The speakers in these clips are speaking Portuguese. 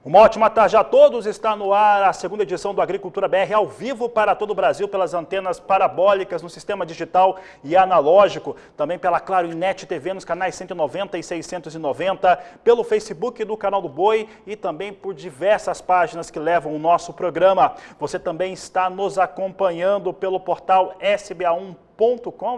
Uma ótima tarde a todos, está no ar a segunda edição do Agricultura BR ao vivo para todo o Brasil pelas antenas parabólicas no sistema digital e analógico, também pela Claro e Net TV nos canais 190 e 690, pelo Facebook do Canal do Boi e também por diversas páginas que levam o nosso programa. Você também está nos acompanhando pelo portal SBA1.com,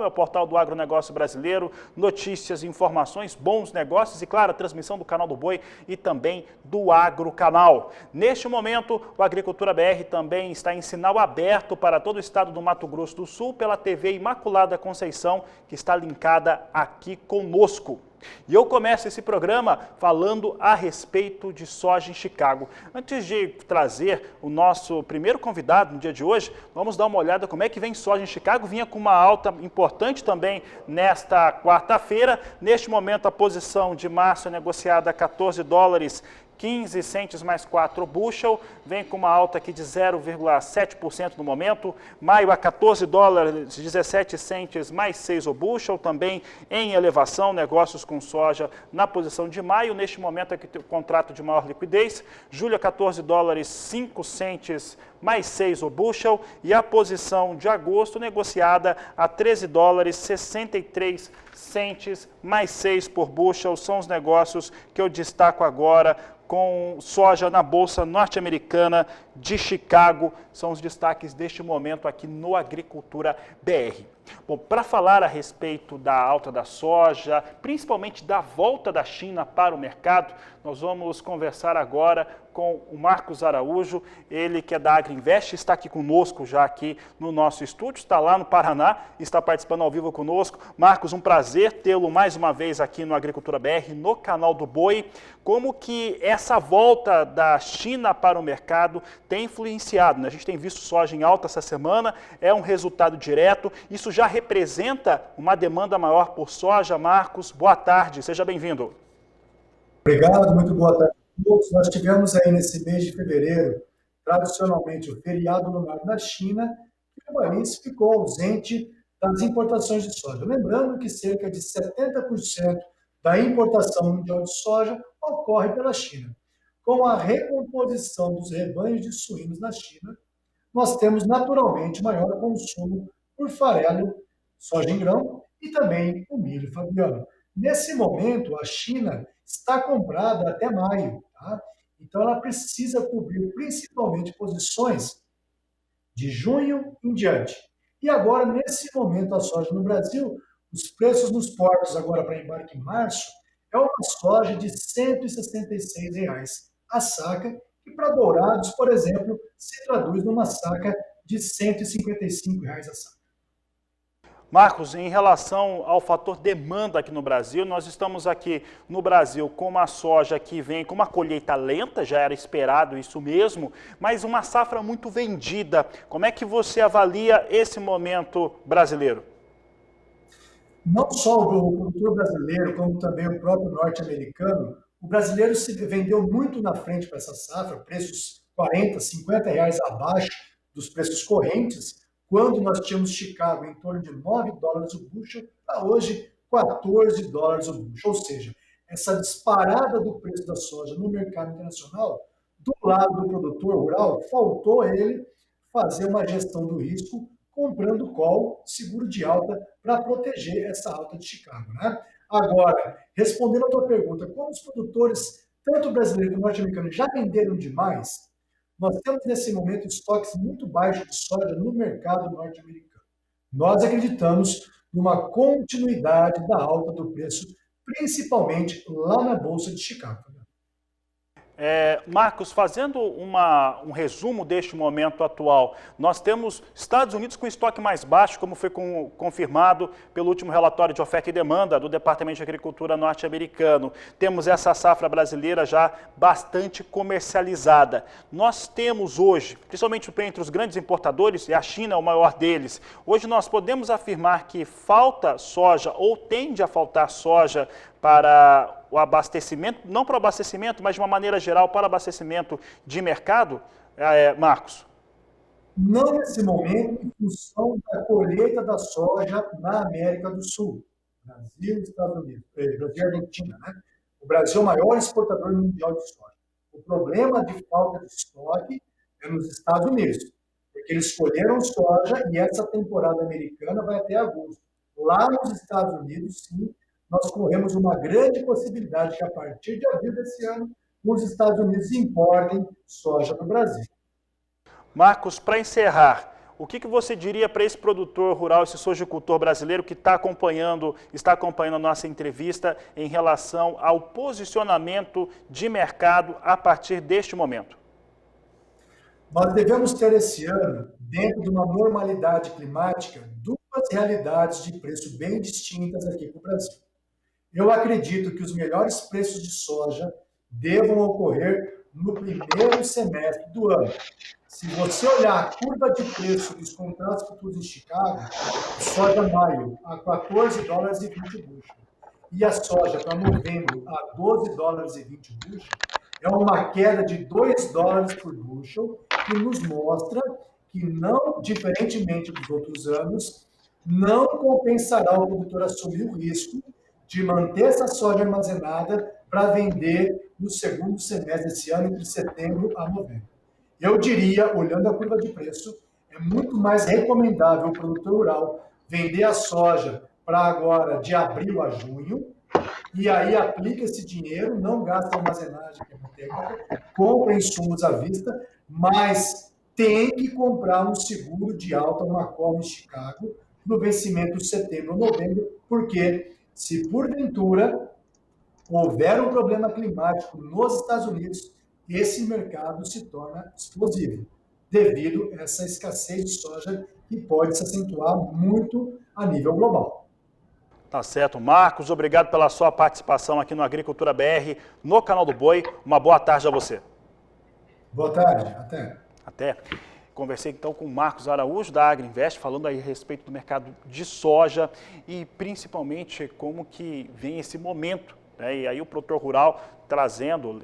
é o portal do agronegócio brasileiro, notícias, informações, bons negócios e, claro, a transmissão do Canal do Boi e também do Agro Canal. Neste momento, o Agricultura BR também está em sinal aberto para todo o estado do Mato Grosso do Sul pela TV Imaculada Conceição, que está linkada aqui conosco. E eu começo esse programa falando a respeito de soja em Chicago. Antes de trazer o nosso primeiro convidado no dia de hoje, vamos dar uma olhada como é que vem soja em Chicago. Vinha com uma alta importante também nesta quarta-feira. Neste momento, a posição de março é negociada a 14 dólares 15 centes mais 4 bushel, vem com uma alta aqui de 0,7% no momento. Maio a 14 dólares 17 centes mais 6 o bushel, também em elevação, negócios com soja na posição de maio. Neste momento aqui tem o contrato de maior liquidez. Julho a 14 dólares 5 centes mais 6 o bushel e a posição de agosto negociada a 13 dólares 63 centes mais 6 por bushel. São os negócios que eu destaco agora com soja na Bolsa Norte-Americana de Chicago. São os destaques deste momento aqui no Agricultura BR. Bom, para falar a respeito da alta da soja, principalmente da volta da China para o mercado, nós vamos conversar agora com o Marcos Araújo, ele que é da Agriinvest, está aqui conosco já aqui no nosso estúdio, está lá no Paraná, está participando ao vivo conosco. Marcos, um prazer tê-lo mais uma vez aqui no Agricultura BR, no Canal do Boi. Como que essa volta da China para o mercado tem influenciado, né? A gente tem visto soja em alta essa semana, é um resultado direto, isso já representa uma demanda maior por soja. Marcos, boa tarde, seja bem-vindo. Obrigado, muito boa tarde a todos. Nós tivemos aí nesse mês de fevereiro, tradicionalmente, o feriado lunar da China, e o país ficou ausente das importações de soja. Lembrando que cerca de 70% da importação mundial de soja ocorre pela China. Com a recomposição dos rebanhos de suínos na China, nós temos naturalmente maior consumo por farelo, soja em grão e também o milho, Fabiano. Nesse momento, a China está comprada até maio, tá? Então ela precisa cobrir principalmente posições de junho em diante. E agora, nesse momento, a soja no Brasil, os preços nos portos agora para embarque em março é uma soja de R$ 166 a saca, e para Dourados, por exemplo, se traduz numa saca de R$ 155 a saca. Marcos, em relação ao fator demanda aqui no Brasil, nós estamos aqui no Brasil com uma soja que vem com uma colheita lenta, já era esperado isso mesmo, mas uma safra muito vendida. Como é que você avalia esse momento brasileiro? Não só o produtor brasileiro, como também o próprio norte-americano, o brasileiro se vendeu muito na frente para essa safra, preços R$ 40, R$ 50 abaixo dos preços correntes, quando nós tínhamos Chicago em torno de 9 dólares o bushel, para hoje 14 dólares o bushel. Ou seja, essa disparada do preço da soja no mercado internacional, do lado do produtor rural, faltou ele fazer uma gestão do risco, comprando call, seguro de alta, para proteger essa alta de Chicago, né? Agora, respondendo a tua pergunta, como os produtores, tanto brasileiros como norte-americanos, já venderam demais, nós temos nesse momento estoques muito baixos de soja no mercado norte-americano. Nós acreditamos numa continuidade da alta do preço, principalmente lá na Bolsa de Chicago. Marcos, fazendo um resumo deste momento atual, nós temos Estados Unidos com estoque mais baixo, como foi confirmado pelo último relatório de oferta e demanda do Departamento de Agricultura norte-americano. Temos essa safra brasileira já bastante comercializada. Nós temos hoje, principalmente entre os grandes importadores, e a China é o maior deles, hoje nós podemos afirmar que falta soja ou tende a faltar soja para o abastecimento, não para o abastecimento, mas de uma maneira geral para o abastecimento de mercado, Marcos? Não nesse momento, em função da colheita da soja na América do Sul, Brasil e Estados Unidos, Brasil e Argentina, né? O Brasil é o maior exportador mundial de soja. O problema de falta de estoque é nos Estados Unidos, porque eles escolheram soja e essa temporada americana vai até agosto. Lá nos Estados Unidos, sim, nós corremos uma grande possibilidade que a partir de abril desse ano, os Estados Unidos importem soja do Brasil. Marcos, para encerrar, o que você diria para esse produtor rural, esse sojicultor brasileiro que está acompanhando a nossa entrevista em relação ao posicionamento de mercado a partir deste momento? Nós devemos ter esse ano, dentro de uma normalidade climática, duas realidades de preço bem distintas aqui para o Brasil. Eu acredito que os melhores preços de soja devam ocorrer no primeiro semestre do ano. Se você olhar a curva de preço dos contratos futuros em Chicago, soja maio a 14 dólares e 20 bushel e a soja para novembro a 12 dólares e 20 bushel, é uma queda de 2 dólares por bushel, que nos mostra que não, diferentemente dos outros anos, não compensará o produtor assumir o risco de manter essa soja armazenada para vender no segundo semestre desse ano, entre setembro a novembro. Eu diria, olhando a curva de preço, é muito mais recomendável o produtor rural vender a soja para agora, de abril a junho, e aí aplica esse dinheiro, não gasta armazenagem, que é uma técnica, compra insumos à vista, mas tem que comprar um seguro de alta, uma call em Chicago, no vencimento de setembro ou novembro, porque se porventura houver um problema climático nos Estados Unidos, esse mercado se torna explosivo, devido a essa escassez de soja que pode se acentuar muito a nível global. Tá certo. Marcos, obrigado pela sua participação aqui no Agricultura BR, no canal do Boi. Uma boa tarde a você. Boa tarde, até. Até. Conversei então com o Marcos Araújo, da Agriinvest, falando aí a respeito do mercado de soja e principalmente como que vem esse momento, né? E aí o produtor rural trazendo,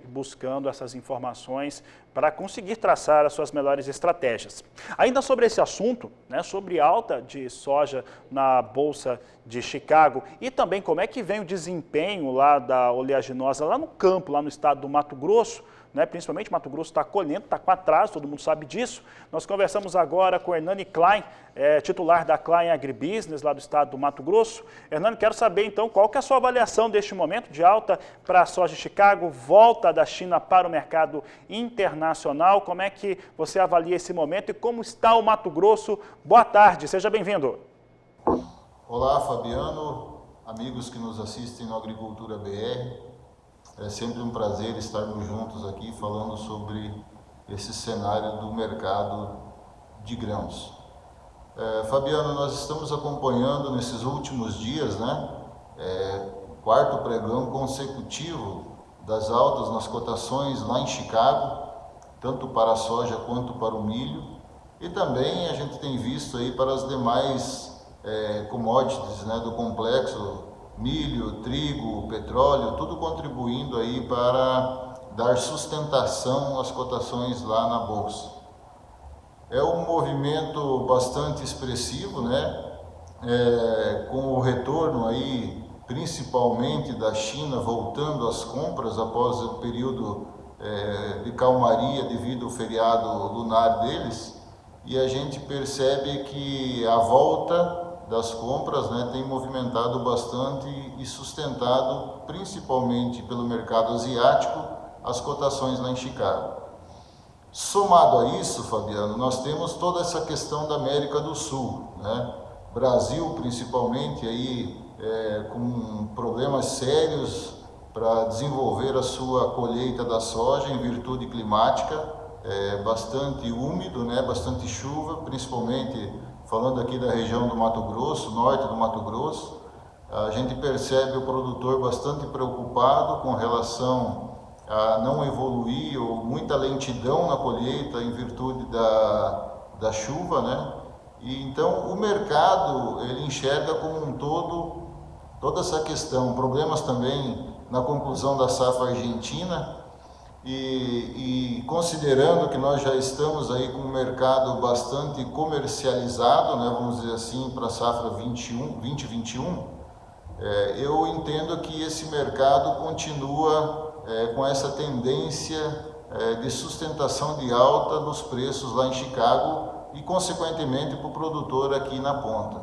buscando essas informações para conseguir traçar as suas melhores estratégias. Ainda sobre esse assunto, né, sobre alta de soja na Bolsa de Chicago e também como é que vem o desempenho lá da oleaginosa lá no campo, lá no estado do Mato Grosso, né, principalmente Mato Grosso está colhendo, está com atraso, todo mundo sabe disso. Nós conversamos agora com Hernani Klein, titular da Klein Agribusiness, lá do estado do Mato Grosso. Hernani, quero saber então qual que é a sua avaliação deste momento de alta para a soja de Chicago, volta da China para o mercado internacional. Como é que você avalia esse momento e como está o Mato Grosso? Boa tarde, seja bem-vindo. Olá, Fabiano, amigos que nos assistem no Agricultura BR. É sempre um prazer estarmos juntos aqui falando sobre esse cenário do mercado de grãos. Fabiano, nós estamos acompanhando nesses últimos dias, né, quarto pregão consecutivo das altas nas cotações lá em Chicago, tanto para a soja quanto para o milho, e também a gente tem visto aí para as demais commodities, né, do complexo, milho, trigo, petróleo, tudo contribuindo aí para dar sustentação às cotações lá na Bolsa. É um movimento bastante expressivo, né? Com o retorno aí, principalmente da China, voltando às compras após o período de calmaria devido ao feriado lunar deles, e a gente percebe que a volta das compras, né, tem movimentado bastante e sustentado, principalmente pelo mercado asiático, as cotações lá em Chicago. Somado a isso, Fabiano, nós temos toda essa questão da América do Sul, né? Brasil, principalmente, aí, com problemas sérios para desenvolver a sua colheita da soja em virtude climática, bastante úmido, né, bastante chuva, principalmente falando aqui da região do Mato Grosso, norte do Mato Grosso. A gente percebe o produtor bastante preocupado com relação a não evoluir ou muita lentidão na colheita em virtude da chuva, né? E então o mercado ele enxerga como um todo toda essa questão, problemas também na conclusão da safra argentina. E considerando que nós já estamos aí com um mercado bastante comercializado, né, vamos dizer assim, para a safra 2021, eu entendo que esse mercado continua com essa tendência de sustentação de alta nos preços lá em Chicago e, consequentemente, para o produtor aqui na ponta.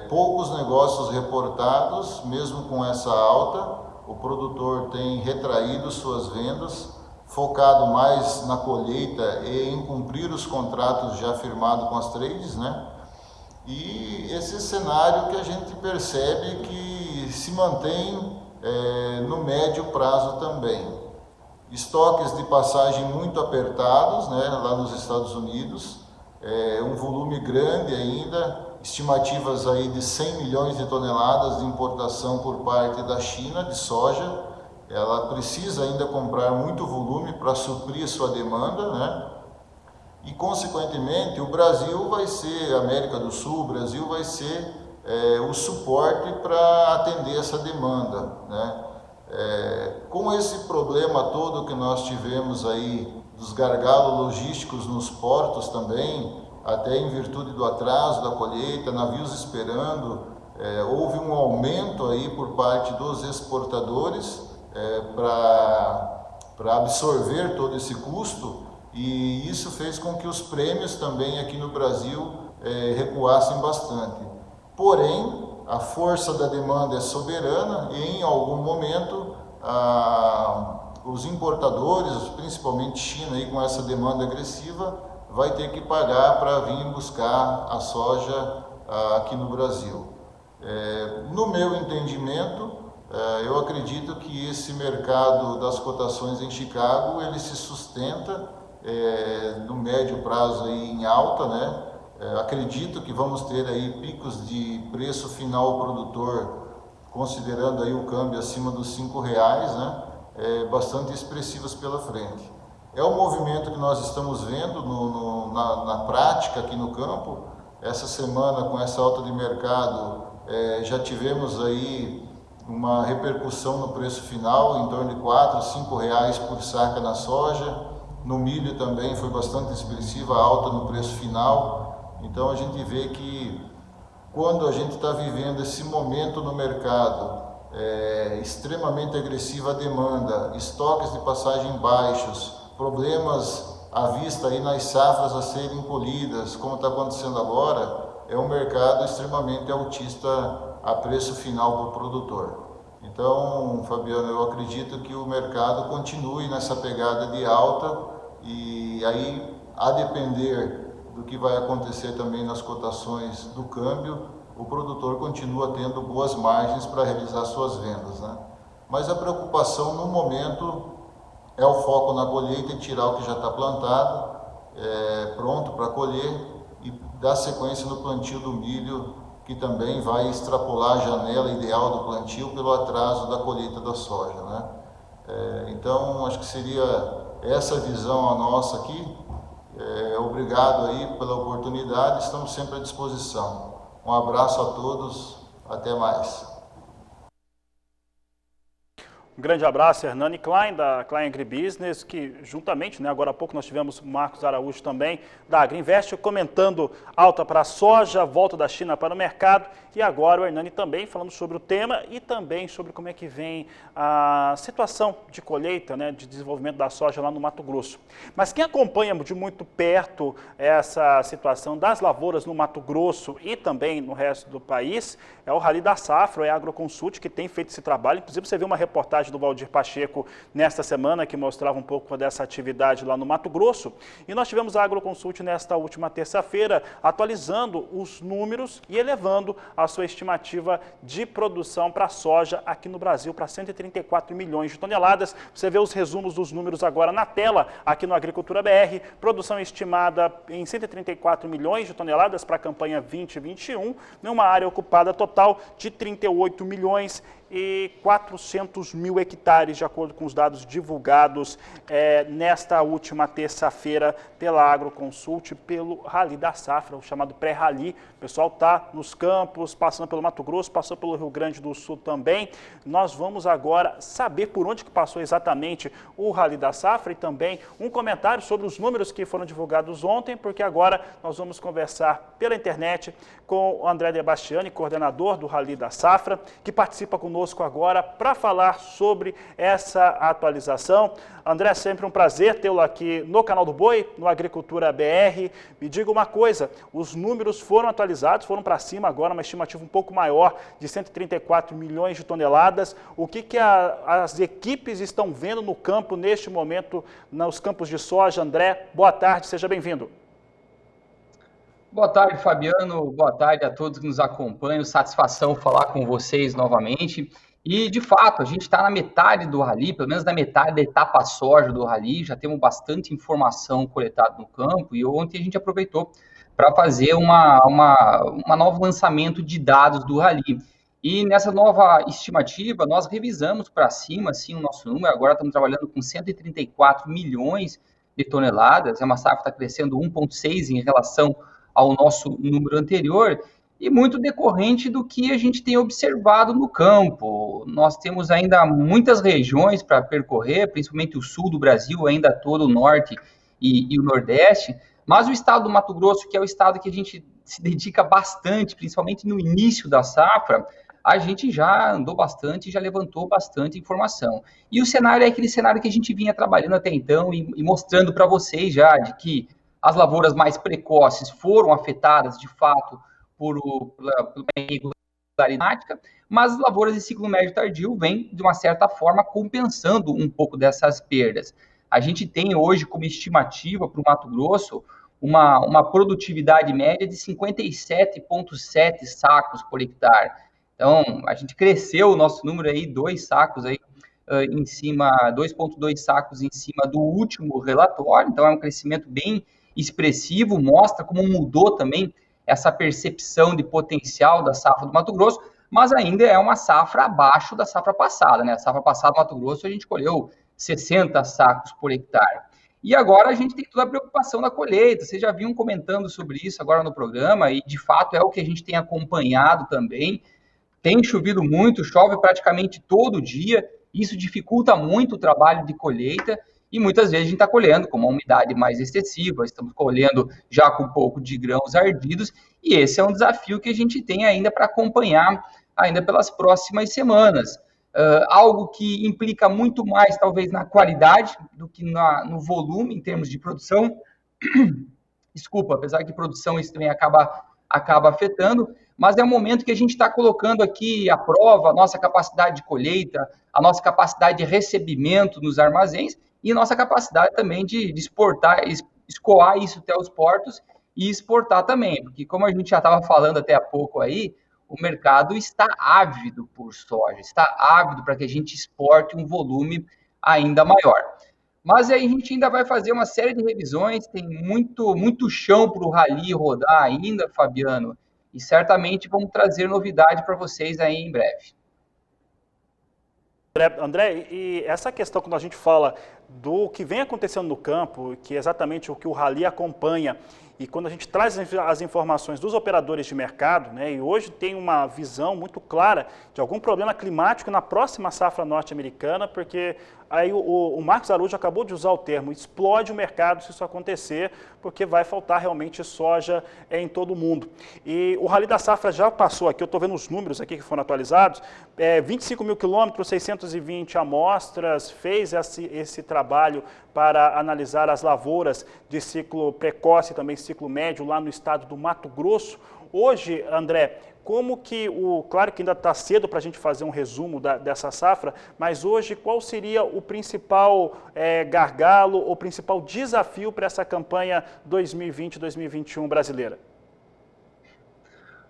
Poucos negócios reportados, mesmo com essa alta, o produtor tem retraído suas vendas, focado mais na colheita e em cumprir os contratos já firmados com as trades, né? E esse cenário que a gente percebe que se mantém no médio prazo também. Estoques de passagem muito apertados, né, lá nos Estados Unidos, um volume grande ainda, estimativas aí de 100 milhões de toneladas de importação por parte da China de soja. Ela precisa ainda comprar muito volume para suprir sua demanda, né? E, consequentemente, o Brasil vai ser, a América do Sul, o Brasil vai ser o suporte para atender essa demanda, né? Com esse problema todo que nós tivemos aí, dos gargalos logísticos nos portos também, até em virtude do atraso da colheita, navios esperando, houve um aumento aí por parte dos exportadores para absorver todo esse custo, e isso fez com que os prêmios também aqui no Brasil recuassem bastante. Porém, a força da demanda é soberana e, em algum momento, os importadores, principalmente China, aí, com essa demanda agressiva, vai ter que pagar para vir buscar a soja aqui no Brasil. No meu entendimento, eu acredito que esse mercado das cotações em Chicago, ele se sustenta no médio prazo aí em alta, né? Acredito que vamos ter aí picos de preço final ao produtor, considerando aí o câmbio acima dos R$5, né? Bastante expressivos pela frente. É um movimento que nós estamos vendo na prática aqui no campo. Essa semana, com essa alta de mercado, já tivemos aí uma repercussão no preço final, em torno de R$4, R$5 por saca na soja. No milho também foi bastante expressiva a alta no preço final. Então a gente vê que quando a gente está vivendo esse momento no mercado, extremamente agressiva a demanda, estoques de passagem baixos, problemas à vista aí nas safras a serem colhidas, como está acontecendo agora, é um mercado extremamente altista a preço final para o produtor. Então, Fabiano, eu acredito que o mercado continue nessa pegada de alta, e aí, a depender do que vai acontecer também nas cotações do câmbio, o produtor continua tendo boas margens para realizar suas vendas, né? Mas a preocupação no momento é o foco na colheita e tirar o que já está plantado, pronto para colher, e dar sequência no plantio do milho, que também vai extrapolar a janela ideal do plantio pelo atraso da colheita da soja, né? Então, acho que seria essa visão a nossa aqui. Obrigado aí pela oportunidade, estamos sempre à disposição. Um abraço a todos, até mais. Um grande abraço, Hernani Klein, da Klein Agribusiness, que juntamente, né, agora há pouco nós tivemos o Marcos Araújo também, da Agriinvest, comentando alta para a soja, volta da China para o mercado, e agora o Hernani também falando sobre o tema e também sobre como é que vem a situação de colheita, né, de desenvolvimento da soja lá no Mato Grosso. Mas quem acompanha de muito perto essa situação das lavouras no Mato Grosso e também no resto do país é o Rally da Safra, é a Agroconsult, que tem feito esse trabalho. Inclusive você viu uma reportagem do Valdir Pacheco nesta semana que mostrava um pouco dessa atividade lá no Mato Grosso. E nós tivemos a Agroconsult nesta última terça-feira atualizando os números e elevando a sua estimativa de produção para a soja aqui no Brasil para 134 milhões de toneladas. Você vê os resumos dos números agora na tela, aqui no Agricultura BR. Produção estimada em 134 milhões de toneladas para a campanha 2021, numa área ocupada total de 38 milhões e 400 mil hectares, de acordo com os dados divulgados nesta última terça-feira pela Agroconsult, pelo Rally da Safra, o chamado pré-rally. O pessoal está nos campos, passando pelo Mato Grosso, passou pelo Rio Grande do Sul também. Nós vamos agora saber por onde que passou exatamente o Rally da Safra e também um comentário sobre os números que foram divulgados ontem, porque agora nós vamos conversar pela internet com o André De Bastiani, coordenador do Rally da Safra, que participa conosco conosco agora para falar sobre essa atualização. André, sempre um prazer tê-lo aqui no canal do Boi, no Agricultura BR. Me diga uma coisa, os números foram atualizados, foram para cima agora, uma estimativa um pouco maior de 134 milhões de toneladas. O que as equipes estão vendo no campo neste momento, nos campos de soja? André, boa tarde, seja bem-vindo. Boa tarde, Fabiano. Boa tarde a todos que nos acompanham. Satisfação falar com vocês novamente. E, de fato, a gente está na metade do rally, pelo menos na metade da etapa soja do rally. Já temos bastante informação coletada no campo e ontem a gente aproveitou para fazer um novo lançamento de dados do rally. E nessa nova estimativa, nós revisamos para cima, sim, o nosso número. Agora estamos trabalhando com 134 milhões de toneladas. É uma safra que está crescendo 1,6 em relação ao nosso número anterior, e muito decorrente do que a gente tem observado no campo. Nós temos ainda muitas regiões para percorrer, principalmente o sul do Brasil, ainda todo o norte e o nordeste, mas o estado do Mato Grosso, que é o estado que a gente se dedica bastante, principalmente no início da safra, a gente já andou bastante, já levantou bastante informação. E o cenário é aquele cenário que a gente vinha trabalhando até então e mostrando para vocês já de que as lavouras mais precoces foram afetadas, de fato, por uma irregularidade, mas as lavouras de ciclo médio tardio vêm, de uma certa forma, compensando um pouco dessas perdas. A gente tem hoje como estimativa para o Mato Grosso uma produtividade média de 57,7 sacos por hectare. Então, a gente cresceu o nosso número aí, 2 sacos aí, em cima, 2,2 sacos em cima do último relatório, então é um crescimento bem expressivo, mostra como mudou também essa percepção de potencial da safra do Mato Grosso, mas ainda é uma safra abaixo da safra passada, né? A safra passada do Mato Grosso a gente colheu 60 sacos por hectare. E agora a gente tem toda a preocupação da colheita, vocês já vinham comentando sobre isso agora no programa, e de fato é o que a gente tem acompanhado também. Tem chovido muito, chove praticamente todo dia, isso dificulta muito o trabalho de colheita, e muitas vezes a gente está colhendo com uma umidade mais excessiva, estamos colhendo já com um pouco de grãos ardidos, e esse é um desafio que a gente tem ainda para acompanhar ainda pelas próximas semanas. Algo que implica muito mais, talvez, na qualidade do que no volume, em termos de produção. Desculpa, apesar que produção isso também acaba afetando, mas é um momento que a gente está colocando aqui à prova a nossa capacidade de colheita, a nossa capacidade de recebimento nos armazéns, e nossa capacidade também de exportar, escoar isso até os portos e exportar também, porque como a gente já estava falando até há pouco aí, o mercado está ávido por soja, está ávido para que a gente exporte um volume ainda maior. Mas aí a gente ainda vai fazer uma série de revisões, tem muito chão para o rally rodar ainda, Fabiano, e certamente vamos trazer novidade para vocês aí em breve. André, e essa questão quando a gente fala do que vem acontecendo no campo, que é exatamente o que o rally acompanha, e quando a gente traz as informações dos operadores de mercado, né, e hoje tem uma visão muito clara de algum problema climático na próxima safra norte-americana, porque aí o Marcos Araújo acabou de usar o termo, explode o mercado se isso acontecer, porque vai faltar realmente soja em todo o mundo. E o Rally da Safra já passou aqui, eu estou vendo os números aqui que foram atualizados, 25 mil quilômetros, 620 amostras, fez esse trabalho para analisar as lavouras de ciclo precoce e também ciclo médio lá no estado do Mato Grosso. Hoje, André, como que claro que ainda está cedo para a gente fazer um resumo dessa safra, mas hoje qual seria o principal gargalo, o principal desafio para essa campanha 2020-2021 brasileira?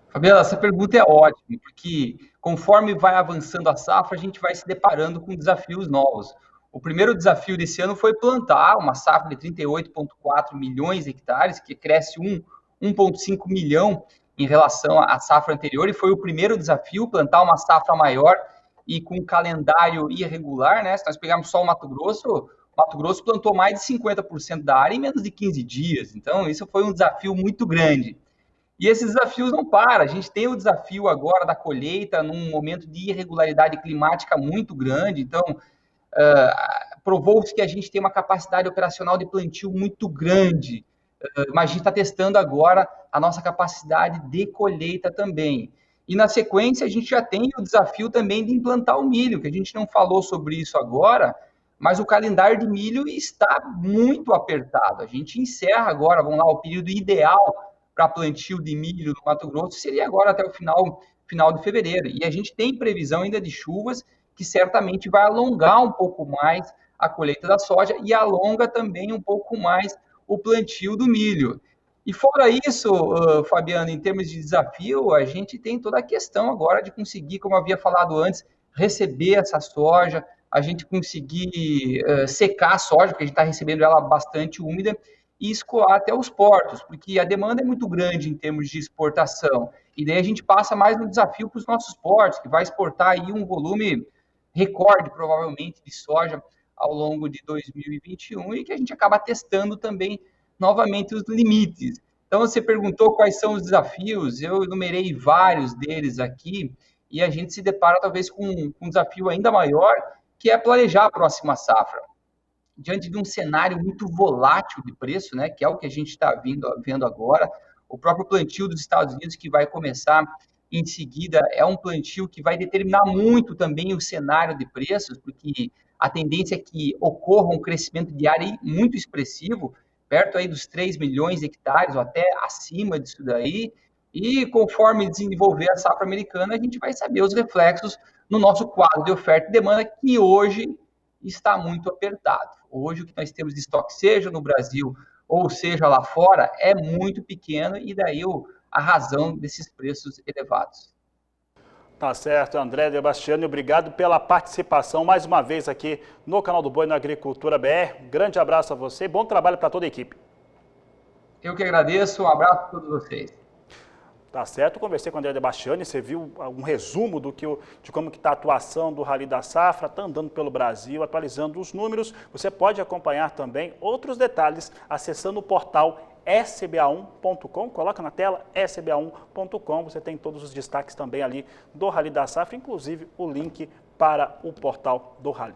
Fabiano, essa pergunta é ótima, porque conforme vai avançando a safra, a gente vai se deparando com desafios novos. O primeiro desafio desse ano foi plantar uma safra de 38,4 milhões de hectares, que cresce 1,5 milhão em relação à safra anterior, e foi o primeiro desafio, plantar uma safra maior e com um calendário irregular, né? Se nós pegarmos só o Mato Grosso plantou mais de 50% da área em menos de 15 dias, então isso foi um desafio muito grande. E esses desafios não param, a gente tem o desafio agora da colheita num momento de irregularidade climática muito grande, então provou-se que a gente tem uma capacidade operacional de plantio muito grande, mas a gente está testando agora a nossa capacidade de colheita também. E na sequência a gente já tem o desafio também de implantar o milho, que a gente não falou sobre isso agora, mas o calendário de milho está muito apertado. A gente encerra agora, vamos lá, o período ideal para plantio de milho no Mato Grosso seria agora até o final de fevereiro. E a gente tem previsão ainda de chuvas que certamente vai alongar um pouco mais a colheita da soja e alonga também um pouco mais o plantio do milho. E fora isso, Fabiano, em termos de desafio, a gente tem toda a questão agora de conseguir, como eu havia falado antes, receber essa soja, a gente conseguir secar a soja, porque a gente está recebendo ela bastante úmida, e escoar até os portos, porque a demanda é muito grande em termos de exportação. E daí a gente passa mais um desafio para os nossos portos, que vai exportar aí um volume recorde, provavelmente, de soja ao longo de 2021 e que a gente acaba testando também novamente os limites. Então, você perguntou quais são os desafios, eu enumerei vários deles aqui, e a gente se depara talvez com um desafio ainda maior, que é planejar a próxima safra. Diante de um cenário muito volátil de preço, né, que é o que a gente está vendo agora, o próprio plantio dos Estados Unidos, que vai começar em seguida, é um plantio que vai determinar muito também o cenário de preços, porque a tendência é que ocorra um crescimento de área muito expressivo, perto aí dos 3 milhões de hectares, ou até acima disso daí, e conforme desenvolver a safra americana, a gente vai saber os reflexos no nosso quadro de oferta e demanda, que hoje está muito apertado. Hoje o que nós temos de estoque, seja no Brasil ou seja lá fora, é muito pequeno e daí a razão desses preços elevados. Tá certo, André Debastiani, obrigado pela participação mais uma vez aqui no Canal do Boi na Agricultura BR. Grande abraço a você e bom trabalho para toda a equipe. Eu que agradeço, um abraço a todos vocês. Tá certo, conversei com o André Debastiani, você viu um resumo de como que está a atuação do Rally da Safra, está andando pelo Brasil, atualizando os números. Você pode acompanhar também outros detalhes acessando o portal sba1.com, coloca na tela sba1.com, você tem todos os destaques também ali do Rally da Safra, inclusive o link para o portal do Rally.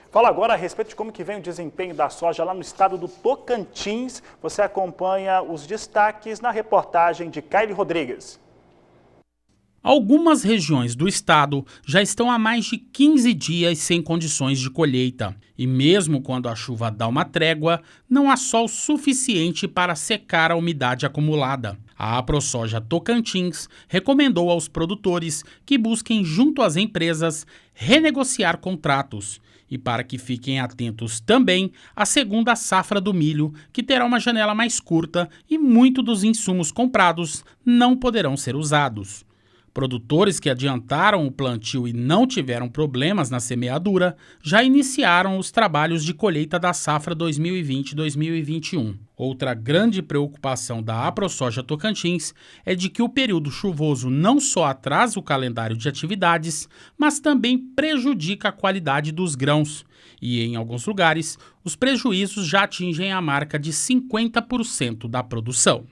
Fala agora a respeito de como que vem o desempenho da soja lá no estado do Tocantins. Você acompanha os destaques na reportagem de Caile Rodrigues. Algumas regiões do estado já estão há mais de 15 dias sem condições de colheita. E mesmo quando a chuva dá uma trégua, não há sol suficiente para secar a umidade acumulada. A AproSoja Tocantins recomendou aos produtores que busquem junto às empresas renegociar contratos. E para que fiquem atentos também à segunda safra do milho, que terá uma janela mais curta e muito dos insumos comprados não poderão ser usados. Produtores que adiantaram o plantio e não tiveram problemas na semeadura já iniciaram os trabalhos de colheita da safra 2020-2021. Outra grande preocupação da AproSoja Tocantins é de que o período chuvoso não só atrasa o calendário de atividades, mas também prejudica a qualidade dos grãos. E, em alguns lugares, os prejuízos já atingem a marca de 50% da produção.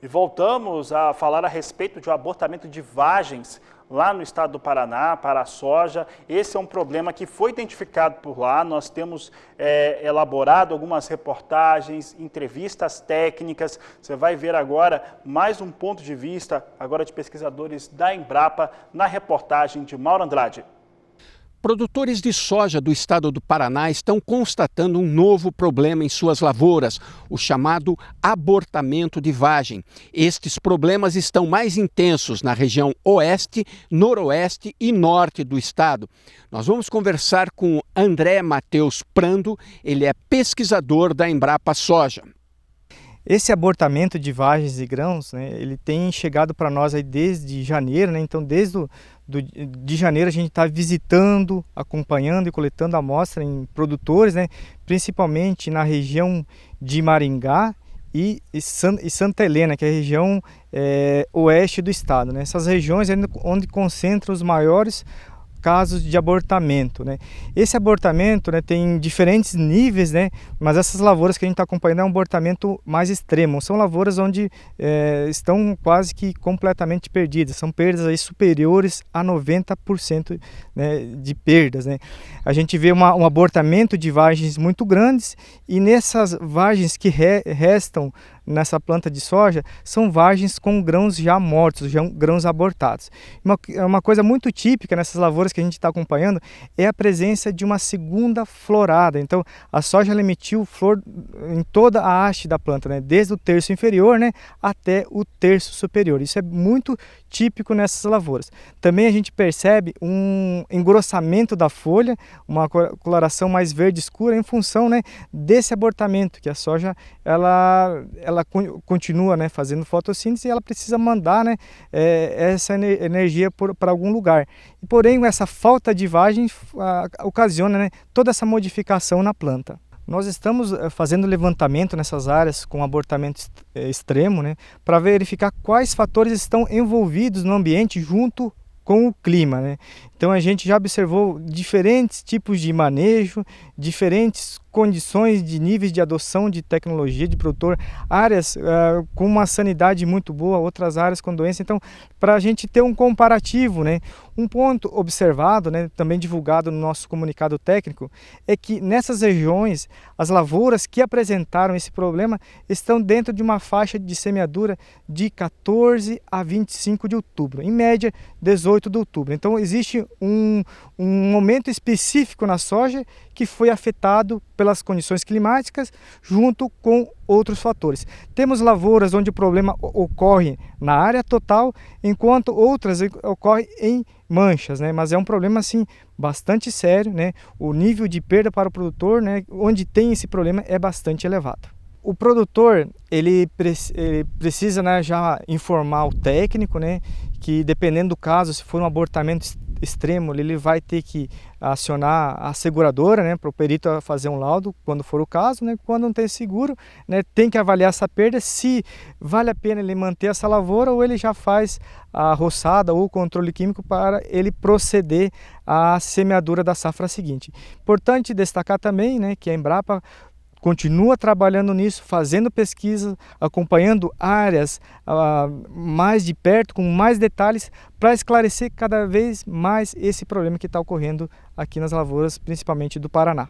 E voltamos a falar a respeito de um abortamento de vagens lá no estado do Paraná para a soja. Esse é um problema que foi identificado por lá. Nós temos elaborado algumas reportagens, entrevistas técnicas. Você vai ver agora mais um ponto de vista agora de pesquisadores da Embrapa na reportagem de Mauro Andrade. Produtores de soja do estado do Paraná estão constatando um novo problema em suas lavouras, o chamado abortamento de vagem. Estes problemas estão mais intensos na região oeste, noroeste e norte do estado. Nós vamos conversar com André Matheus Prando, ele é pesquisador da Embrapa Soja. Esse abortamento de vagens e grãos, né, ele tem chegado para nós aí desde janeiro, né? Então desde de janeiro a gente está visitando, acompanhando e coletando amostra em produtores, né, principalmente na região de Maringá e Santa Helena, que é a região oeste do estado, né? Essas regiões é onde concentram os maiores casos de abortamento, né? Esse abortamento, né, tem diferentes níveis, né? Mas essas lavouras que a gente está acompanhando é um abortamento mais extremo. São lavouras onde estão quase que completamente perdidas. São perdas aí superiores a 90%, né, de perdas, né? A gente vê um abortamento de vagens muito grandes e nessas vagens que restam nessa planta de soja, são vagens com grãos já mortos, já grãos abortados. Uma coisa muito típica nessas lavouras que a gente está acompanhando é a presença de uma segunda florada. Então, a soja ela emitiu flor em toda a haste da planta, né? Desde o terço inferior, né, até o terço superior. Isso é muito típico nessas lavouras. Também a gente percebe um engrossamento da folha, uma coloração mais verde escura em função, né, desse abortamento, que a soja ela continua, né, fazendo fotossíntese e ela precisa mandar, né, essa energia para algum lugar. E, porém, essa falta de vagem ocasiona, né, toda essa modificação na planta. Nós estamos fazendo levantamento nessas áreas com abortamento extremo, né, para verificar quais fatores estão envolvidos no ambiente junto com o clima, né? Então a gente já observou diferentes tipos de manejo, diferentes condições de níveis de adoção de tecnologia de produtor, áreas com uma sanidade muito boa, outras áreas com doença. Então, para a gente ter um comparativo, né? Um ponto observado, né, também divulgado no nosso comunicado técnico, é que nessas regiões, as lavouras que apresentaram esse problema estão dentro de uma faixa de semeadura de 14 a 25 de outubro, em média 18 de outubro. Então, existe um momento específico na soja que foi afetado pelas condições climáticas junto com outros fatores. Temos lavouras onde o problema ocorre na área total, enquanto outras ocorrem em manchas, né? Mas é um problema assim bastante sério, né? O nível de perda para o produtor, né, onde tem esse problema é bastante elevado. O produtor ele precisa, né, já informar o técnico, né, que dependendo do caso, se for um abortamento extremo, ele vai ter que acionar a seguradora, né, para o perito fazer um laudo, quando for o caso, né. Quando não tem seguro, né, tem que avaliar essa perda, se vale a pena ele manter essa lavoura ou ele já faz a roçada ou o controle químico para ele proceder à semeadura da safra seguinte. Importante destacar também, né, que a Embrapa continua trabalhando nisso, fazendo pesquisa, acompanhando áreas mais de perto, com mais detalhes, para esclarecer cada vez mais esse problema que está ocorrendo aqui nas lavouras, principalmente do Paraná.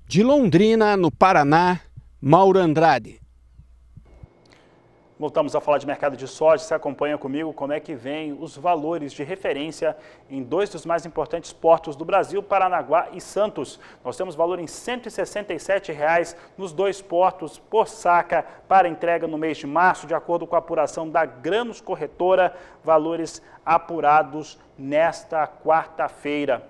De Londrina, no Paraná, Mauro Andrade. Voltamos a falar de mercado de soja. Você acompanha comigo como é que vem os valores de referência em dois dos mais importantes portos do Brasil, Paranaguá e Santos. Nós temos valor em R$ 167,00 nos dois portos por saca para entrega no mês de março, de acordo com a apuração da Grãos Corretora, valores apurados nesta quarta-feira.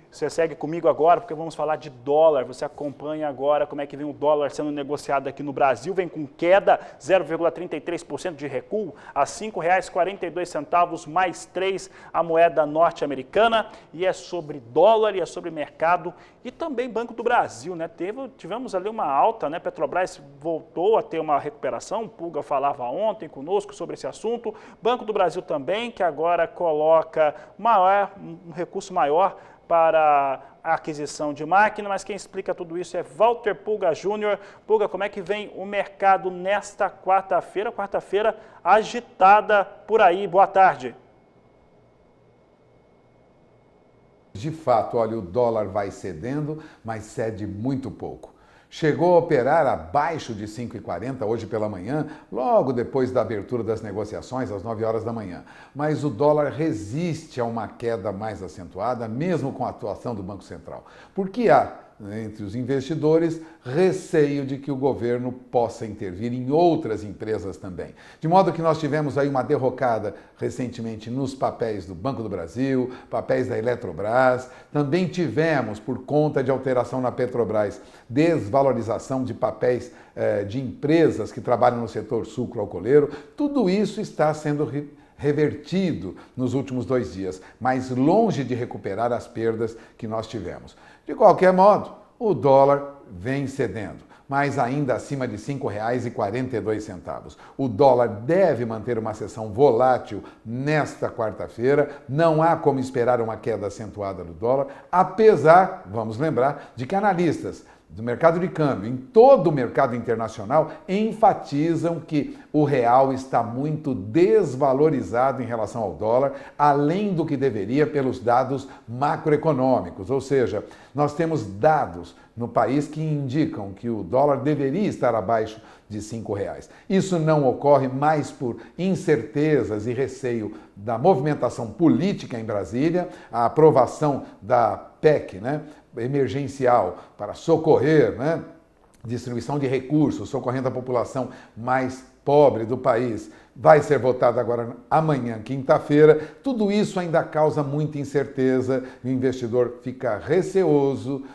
Você segue comigo agora porque vamos falar de dólar. Você acompanha agora como é que vem o dólar sendo negociado aqui no Brasil. Vem com queda, 0,33% de recuo a R$ 5,42 mais 3 a moeda norte-americana. E é sobre dólar e é sobre mercado e também Banco do Brasil, né? Tivemos ali uma alta, né? Petrobras voltou a ter uma recuperação. O Pulga falava ontem conosco sobre esse assunto. Banco do Brasil também, que agora coloca um recurso maior para a aquisição de máquina, mas quem explica tudo isso é Walter Pulga Júnior. Pulga, como é que vem o mercado nesta quarta-feira? Quarta-feira agitada por aí. Boa tarde. De fato, olha, o dólar vai cedendo, mas cede muito pouco. Chegou a operar abaixo de 5,40 hoje pela manhã, logo depois da abertura das negociações, às 9 horas da manhã. Mas o dólar resiste a uma queda mais acentuada, mesmo com a atuação do Banco Central. Porque há, entre os investidores, receio de que o governo possa intervir em outras empresas também. De modo que nós tivemos aí uma derrocada recentemente nos papéis do Banco do Brasil, papéis da Eletrobras, também tivemos, por conta de alteração na Petrobras, desvalorização de papéis de empresas que trabalham no setor sucroalcooleiro. Tudo isso está sendo revertido nos últimos 2 dias, mas longe de recuperar as perdas que nós tivemos. De qualquer modo, o dólar vem cedendo. mas ainda acima de R$ 5,42. O dólar deve manter uma sessão volátil nesta quarta-feira. Não há como esperar uma queda acentuada do dólar, apesar, vamos lembrar, de que analistas do mercado de câmbio, em todo o mercado internacional, enfatizam que o real está muito desvalorizado em relação ao dólar, além do que deveria pelos dados macroeconômicos. Ou seja, nós temos dados no país que indicam que o dólar deveria estar abaixo de R$ 5,00. Isso não ocorre mais por incertezas e receio da movimentação política em Brasília, a aprovação da PEC, emergencial para socorrer, distribuição de recursos, socorrendo a população mais pobre do país, vai ser votada agora amanhã, quinta-feira. Tudo isso ainda causa muita incerteza e o investidor fica receoso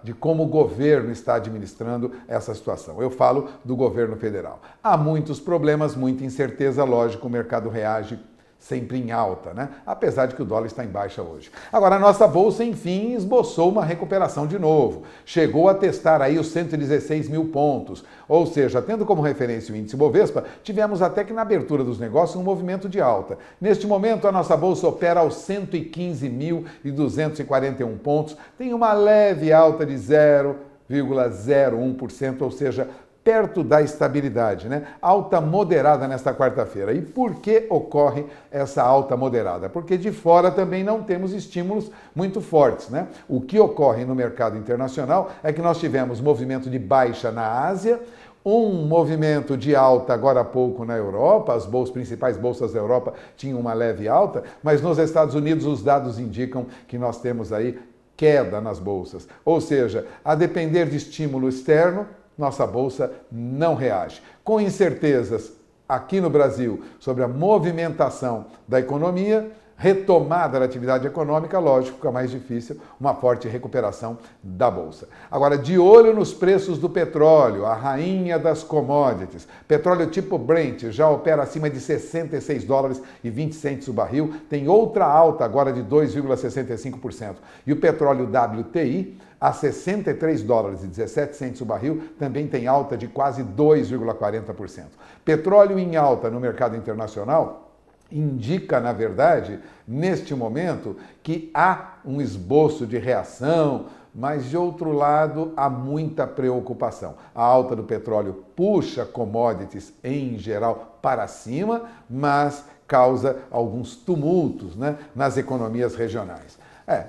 de como o governo está administrando essa situação. Eu falo do governo federal. Há muitos problemas, muita incerteza, lógico, o mercado reage sempre em alta, apesar de que o dólar está em baixa hoje. Agora, a nossa bolsa, enfim, esboçou uma recuperação de novo. Chegou a testar aí os 116 mil pontos. Ou seja, tendo como referência o índice Bovespa, tivemos até que na abertura dos negócios um movimento de alta. Neste momento, a nossa bolsa opera aos 115.241 pontos, tem uma leve alta de 0,01%, ou seja, perto da estabilidade, Alta moderada nesta quarta-feira. E por que ocorre essa alta moderada? Porque de fora também não temos estímulos muito fortes, O que ocorre no mercado internacional é que nós tivemos movimento de baixa na Ásia, um movimento de alta agora há pouco na Europa, as principais bolsas da Europa tinham uma leve alta, mas nos Estados Unidos os dados indicam que nós temos aí queda nas bolsas. Ou seja, a depender de estímulo externo, nossa bolsa não reage. Com incertezas aqui no Brasil sobre a movimentação da economia, retomada da atividade econômica, lógico, fica mais difícil uma forte recuperação da bolsa. Agora, de olho nos preços do petróleo, a rainha das commodities. Petróleo tipo Brent já opera acima de $66,20 o barril, tem outra alta agora de 2,65%. E o petróleo WTI, a $63,17 o barril, também tem alta de quase 2,40%. Petróleo em alta no mercado internacional indica, na verdade, neste momento, que há um esboço de reação, mas, de outro lado, há muita preocupação. A alta do petróleo puxa commodities, em geral, para cima, mas causa alguns tumultos, nas economias regionais.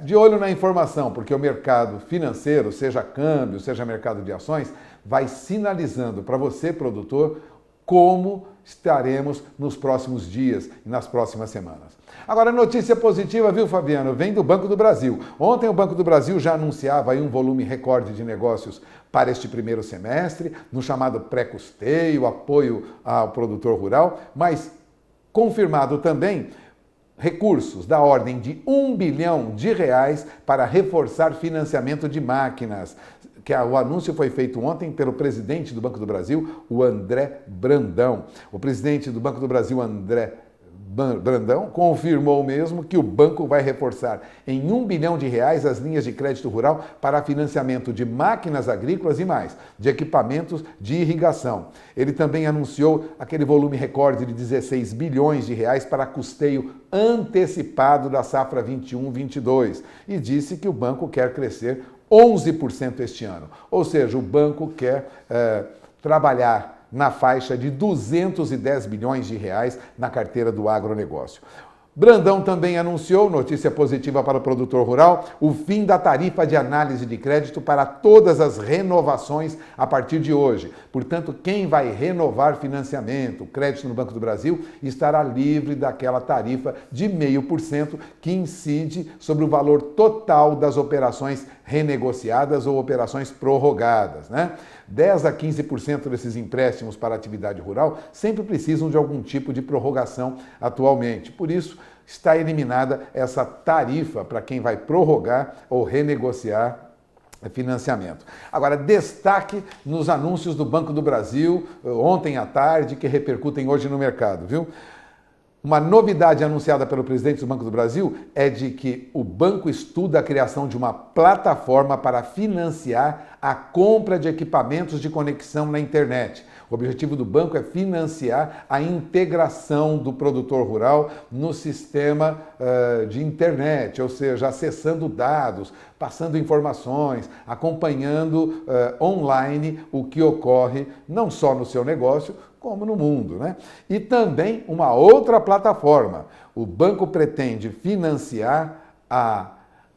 De olho na informação, porque o mercado financeiro, seja câmbio, seja mercado de ações, vai sinalizando para você, produtor, como estaremos nos próximos dias e nas próximas semanas. Agora, notícia positiva, viu, Fabiano? Vem do Banco do Brasil. Ontem o Banco do Brasil já anunciava aí um volume recorde de negócios para este primeiro semestre, no chamado pré-custeio, apoio ao produtor rural, mas confirmado também recursos da ordem de R$1 bilhão para reforçar financiamento de máquinas. O anúncio foi feito ontem pelo presidente do Banco do Brasil, o André Brandão. O presidente do Banco do Brasil, André Brandão, confirmou mesmo que o banco vai reforçar em R$1 bilhão as linhas de crédito rural para financiamento de máquinas agrícolas e mais, de equipamentos de irrigação. Ele também anunciou aquele volume recorde de R$16 bilhões para custeio antecipado da safra 21-22 e disse que o banco quer crescer 11% este ano. Ou seja, o banco quer trabalhar na faixa de R$210 bilhões na carteira do agronegócio. Brandão também anunciou, notícia positiva para o produtor rural, o fim da tarifa de análise de crédito para todas as renovações a partir de hoje. Portanto, quem vai renovar financiamento, crédito no Banco do Brasil, estará livre daquela tarifa de 0,5% que incide sobre o valor total das operações renegociadas ou operações prorrogadas, 10 a 15% desses empréstimos para a atividade rural sempre precisam de algum tipo de prorrogação atualmente. Por isso, está eliminada essa tarifa para quem vai prorrogar ou renegociar financiamento. Agora, destaque nos anúncios do Banco do Brasil, ontem à tarde, que repercutem hoje no mercado, viu? Uma novidade anunciada pelo presidente do Banco do Brasil é de que o banco estuda a criação de uma plataforma para financiar a compra de equipamentos de conexão na internet. O objetivo do banco é financiar a integração do produtor rural no sistema de internet, ou seja, acessando dados, passando informações, acompanhando online o que ocorre não só no seu negócio, como no mundo, né? E também uma outra plataforma. O banco pretende financiar a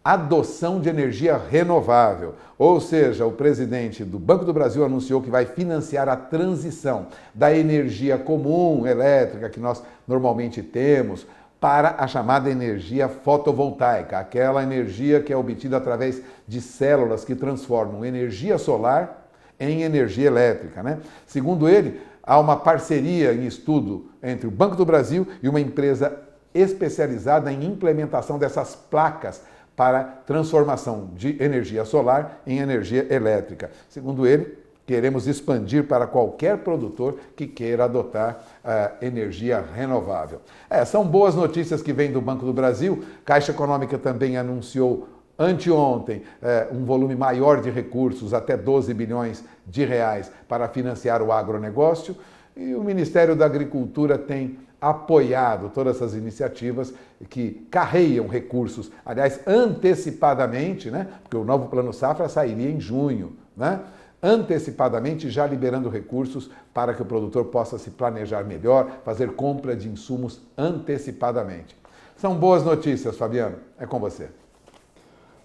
adoção de energia renovável. Ou seja, o presidente do Banco do Brasil anunciou que vai financiar a transição da energia comum elétrica que nós normalmente temos para a chamada energia fotovoltaica, aquela energia que é obtida através de células que transformam energia solar em energia elétrica, né? Segundo ele, há uma parceria em estudo entre o Banco do Brasil e uma empresa especializada em implementação dessas placas para transformação de energia solar em energia elétrica. Segundo ele, queremos expandir para qualquer produtor que queira adotar energia renovável. São boas notícias que vêm do Banco do Brasil. Caixa Econômica também anunciou anteontem um volume maior de recursos, até 12 bilhões de reais, para financiar o agronegócio, e o Ministério da Agricultura tem apoiado todas essas iniciativas que carreiam recursos, aliás, antecipadamente, né? Porque o novo Plano Safra sairia em junho, né? Antecipadamente já liberando recursos para que o produtor possa se planejar melhor, fazer compra de insumos antecipadamente. São boas notícias, Fabiano. É com você.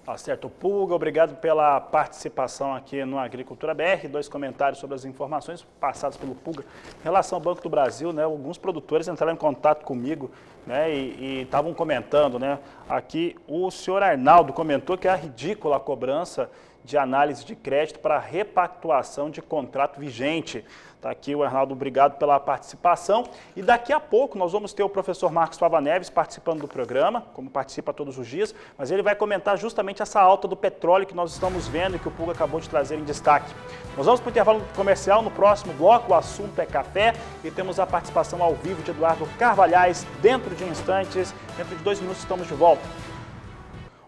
Tá certo. Pulga, obrigado pela participação aqui no Agricultura BR. 2 comentários sobre as informações passadas pelo Pulga. Em relação ao Banco do Brasil, né, alguns produtores entraram em contato comigo, né, e estavam comentando, né, aqui o senhor Arnaldo comentou que é ridícula a cobrança de análise de crédito para repactuação de contrato vigente. Está aqui o Arnaldo, obrigado pela participação. E daqui a pouco nós vamos ter o professor Marcos Fava Neves participando do programa, como participa todos os dias, mas ele vai comentar justamente essa alta do petróleo que nós estamos vendo e que o Pulga acabou de trazer em destaque. Nós vamos para o intervalo comercial no próximo bloco, o assunto é café, e temos a participação ao vivo de Eduardo Carvalhais dentro de instantes, dentro de 2 minutos estamos de volta.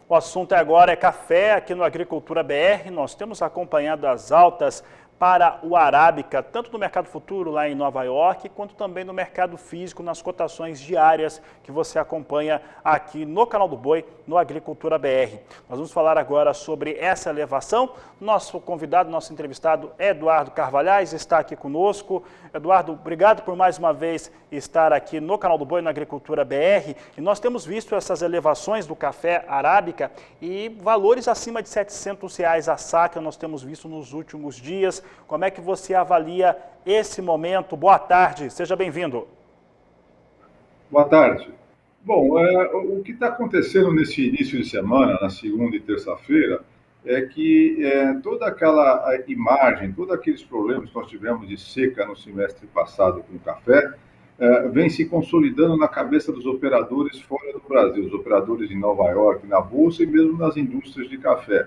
O assunto agora é café aqui no Agricultura BR. Nós temos acompanhado as altas para o Arábica, tanto no mercado futuro lá em Nova York, quanto também no mercado físico, nas cotações diárias que você acompanha aqui no canal do Boi, no Agricultura BR. Nós vamos falar agora sobre essa elevação. Nosso convidado, nosso entrevistado, Eduardo Carvalhais, está aqui conosco. Eduardo, obrigado por mais uma vez estar aqui no canal do Boi, na Agricultura BR. E nós temos visto essas elevações do café Arábica e valores acima de R$ 700 a saca nós temos visto nos últimos dias. Como é que você avalia esse momento? Boa tarde, seja bem-vindo. Boa tarde. Bom, o que está acontecendo nesse início de semana, na segunda e terça-feira, é que toda aquela imagem, todos aqueles problemas que nós tivemos de seca no semestre passado com o café, vem se consolidando na cabeça dos operadores fora do Brasil, os operadores em Nova York, na Bolsa e mesmo nas indústrias de café.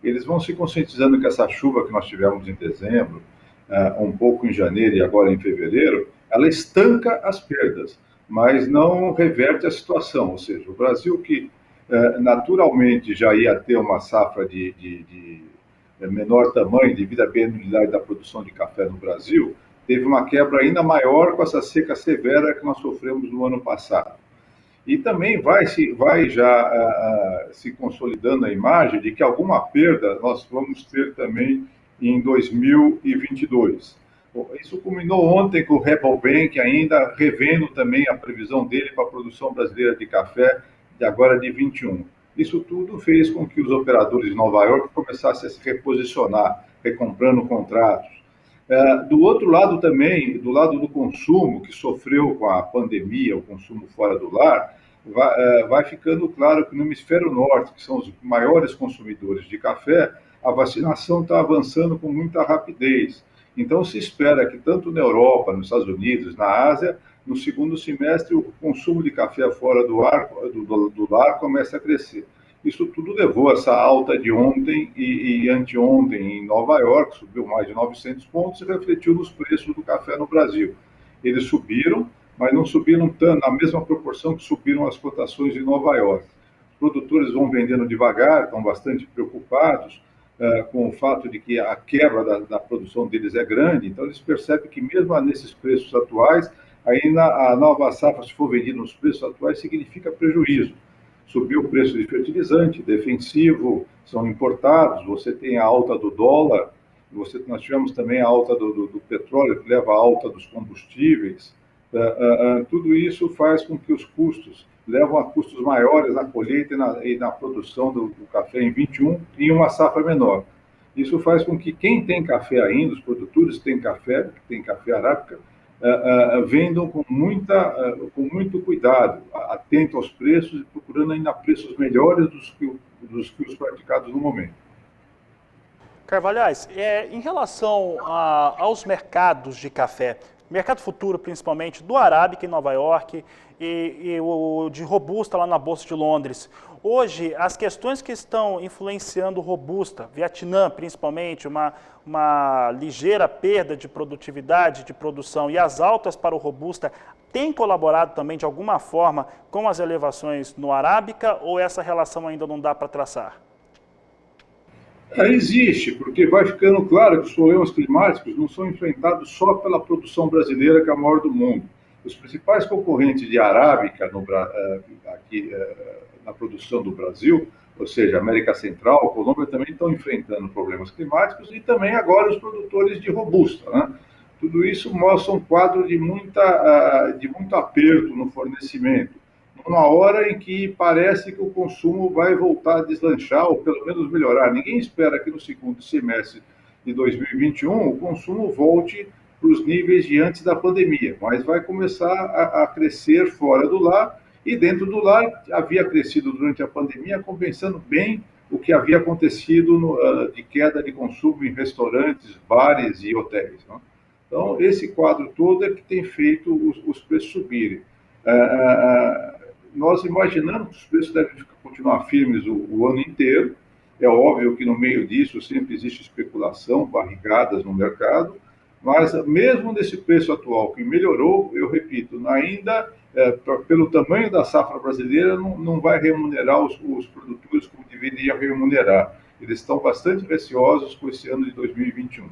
Eles vão se conscientizando que essa chuva que nós tivemos em dezembro, um pouco em janeiro e agora em fevereiro, ela estanca as perdas, mas não reverte a situação. Ou seja, o Brasil que naturalmente já ia ter uma safra de menor tamanho devido à penalidade da produção de café no Brasil, teve uma quebra ainda maior com essa seca severa que nós sofremos no ano passado. E também vai já se consolidando a imagem de que alguma perda nós vamos ter também em 2022. Bom, isso culminou ontem com o Rabobank ainda revendo também a previsão dele para a produção brasileira de café de agora de 21. Isso tudo fez com que os operadores de Nova York começassem a se reposicionar, recomprando contratos. Do outro lado também, do lado do consumo, que sofreu com a pandemia, o consumo fora do lar, vai ficando claro que no hemisfério norte, que são os maiores consumidores de café, a vacinação está avançando com muita rapidez. Então se espera que tanto na Europa, nos Estados Unidos, na Ásia, no segundo semestre o consumo de café fora do lar comece a crescer. Isso tudo levou a essa alta de ontem e anteontem em Nova York, subiu mais de 900 pontos e refletiu nos preços do café no Brasil. Eles subiram, mas não subiram tanto, na mesma proporção que subiram as cotações de Nova York. Os produtores vão vendendo devagar, estão bastante preocupados com o fato de que a quebra da produção deles é grande, então eles percebem que mesmo nesses preços atuais, ainda a nova safra, se for vendida nos preços atuais, significa prejuízo. Subiu o preço de fertilizante, defensivo, são importados, você tem a alta do dólar, nós tivemos também a alta do petróleo, que leva à alta dos combustíveis. Tudo isso faz com que os custos levam a custos maiores na colheita e na produção do café em 21 em uma safra menor. Isso faz com que quem tem café ainda, os produtores que têm café arábica, vendam com muito cuidado, atento aos preços e procurando ainda preços melhores dos que os praticados no momento. Carvalhais, em relação aos mercados de café, mercado futuro principalmente do Arábica em Nova York e o de Robusta lá na Bolsa de Londres, hoje as questões que estão influenciando o Robusta, Vietnã principalmente, uma ligeira perda de produtividade, de produção e as altas para o Robusta, tem colaborado também de alguma forma com as elevações no Arábica ou essa relação ainda não dá para traçar? Existe, porque vai ficando claro que os problemas climáticos não são enfrentados só pela produção brasileira, que é a maior do mundo. Os principais concorrentes de arábica aqui na produção do Brasil, ou seja, América Central, a Colômbia, também estão enfrentando problemas climáticos e também agora os produtores de robusta, né? Tudo isso mostra um quadro de muito aperto no fornecimento, numa hora em que parece que o consumo vai voltar a deslanchar, ou pelo menos melhorar. Ninguém espera que no segundo semestre de 2021 o consumo volte para os níveis de antes da pandemia, mas vai começar a crescer fora do lar, e dentro do lar havia crescido durante a pandemia, compensando bem o que havia acontecido de queda de consumo em restaurantes, bares e hotéis, né? Então, esse quadro todo é que tem feito os preços subirem. Nós imaginamos que os preços devem continuar firmes o ano inteiro. É óbvio que no meio disso sempre existe especulação, barrigadas no mercado, mas mesmo nesse preço atual que melhorou, eu repito, ainda pelo tamanho da safra brasileira não vai remunerar os produtores como deveria remunerar. Eles estão bastante receosos com esse ano de 2021.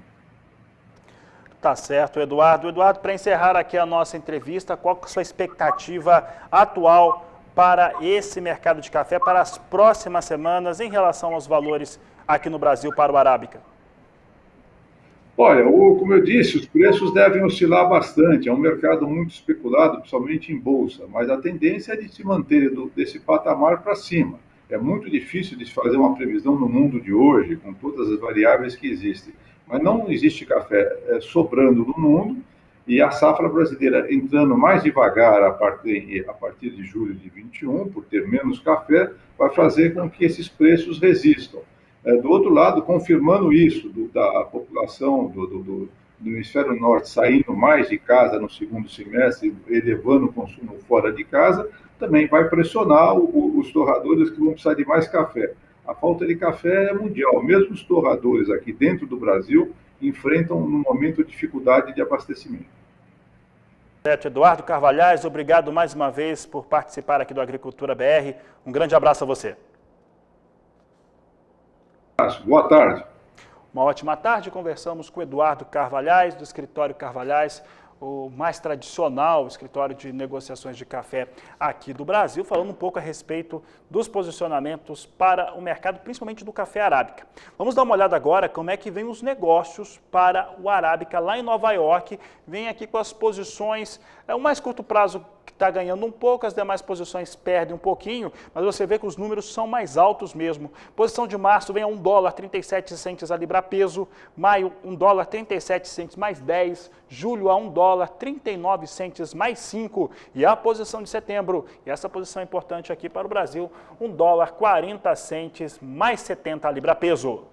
Tá certo, Eduardo. Eduardo, para encerrar aqui a nossa entrevista, qual que é a sua expectativa atual para esse mercado de café para as próximas semanas em relação aos valores aqui no Brasil para o Arábica? Olha, como eu disse, os preços devem oscilar bastante. É um mercado muito especulado, principalmente em bolsa, mas a tendência é de se manter desse patamar para cima. É muito difícil de fazer uma previsão no mundo de hoje, com todas as variáveis que existem. Mas não existe café sobrando no mundo, e a safra brasileira entrando mais devagar a partir de julho de 21, por ter menos café, vai fazer com que esses preços resistam. Do outro lado, confirmando isso, da população do hemisfério norte saindo mais de casa no segundo semestre, elevando o consumo fora de casa, também vai pressionar os torradores que vão precisar de mais café. A falta de café é mundial. Mesmo os torradores aqui dentro do Brasil enfrentam, no momento, dificuldade de abastecimento. Certo, Eduardo Carvalhais, obrigado mais uma vez por participar aqui do Agricultura BR. Um grande abraço a você. Boa tarde. Uma ótima tarde. Conversamos com Eduardo Carvalhais, do Escritório Carvalhais, o mais tradicional escritório de negociações de café aqui do Brasil, falando um pouco a respeito dos posicionamentos para o mercado, principalmente do café arábica. Vamos dar uma olhada agora como é que vem os negócios para o arábica lá em Nova York. Vem aqui com as posições, o mais curto prazo que está ganhando um pouco, as demais posições perdem um pouquinho, mas você vê que os números são mais altos mesmo. Posição de março vem a $1,37 a libra peso, maio $1,37 mais 10, julho a $1,39 mais 5 e a posição de setembro, e essa posição é importante aqui para o Brasil, $1,40 mais 70 a libra peso.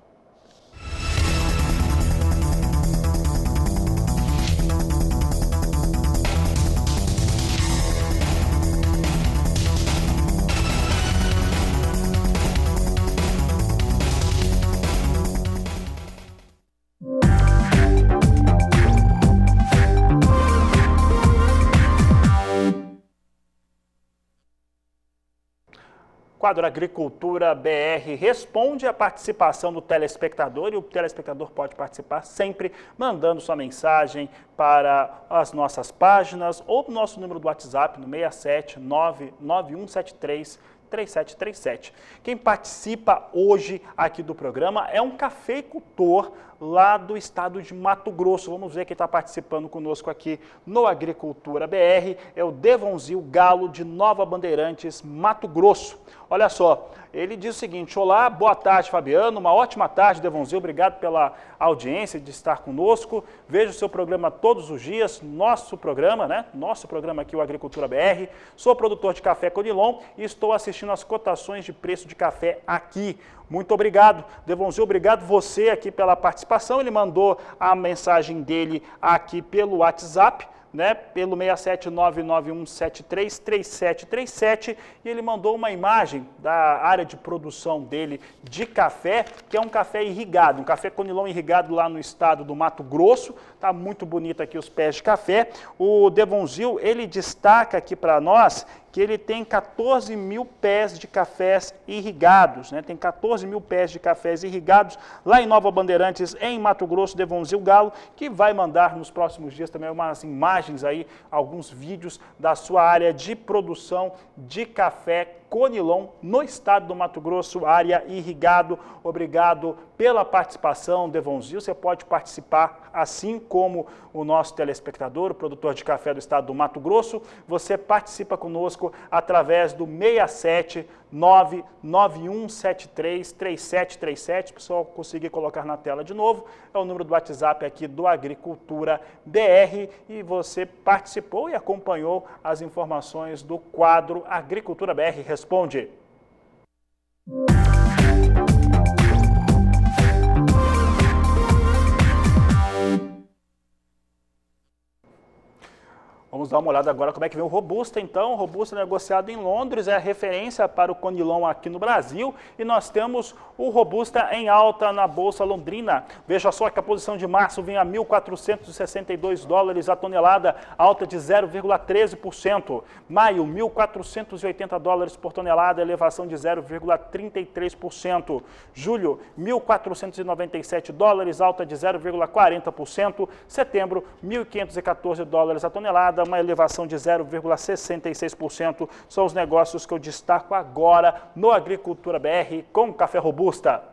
quadro Agricultura BR responde à participação do telespectador, e o telespectador pode participar sempre mandando sua mensagem para as nossas páginas ou no nosso número do WhatsApp no 67991733737. Quem participa hoje aqui do programa é um cafeicultor lá do estado de Mato Grosso. Vamos ver quem está participando conosco aqui no Agricultura BR. É o Devonzil Galo, de Nova Bandeirantes, Mato Grosso. Olha só, ele diz o seguinte: olá, boa tarde, Fabiano, uma ótima tarde, Devonzil, obrigado pela audiência de estar conosco. Vejo o seu programa todos os dias, nosso programa, né? Nosso programa aqui, o Agricultura BR. Sou produtor de café Conilon e estou assistindo as cotações de preço de café aqui. Muito obrigado, Devonzil, obrigado você aqui pela participação. Ele mandou a mensagem dele aqui pelo WhatsApp, né, pelo 67991733737, e ele mandou uma imagem da área de produção dele de café, que é um café irrigado, um café Conilon irrigado lá no estado do Mato Grosso. Tá muito bonito aqui os pés de café. O Devonzil, ele destaca aqui para nós que ele tem 14 mil pés de cafés irrigados, né? Tem 14 mil pés de cafés irrigados lá em Nova Bandeirantes, em Mato Grosso, Devonzil Galo, que vai mandar nos próximos dias também umas imagens aí, alguns vídeos da sua área de produção de café Conilon no estado do Mato Grosso, área irrigado. Obrigado pela participação, Devonzil. Você pode participar assim como o nosso telespectador, o produtor de café do estado do Mato Grosso. Você participa conosco através do 67991733737. Pessoal, conseguir colocar na tela de novo. É o número do WhatsApp aqui do Agricultura BR. E você participou e acompanhou as informações do quadro Agricultura BR Responde. Vamos dar uma olhada agora como é que vem o Robusta, então. O Robusta negociado em Londres é a referência para o Conilon aqui no Brasil. E nós temos o Robusta em alta na Bolsa Londrina. Veja só que a posição de março vinha a $1.462 a tonelada, alta de 0,13%. Maio, $1.480 por tonelada, elevação de 0,33%. Julho, $1.497, alta de 0,40%. Setembro, $1.514 a tonelada, uma elevação de 0,66%. São os negócios que eu destaco agora no Agricultura BR com Café Robusta.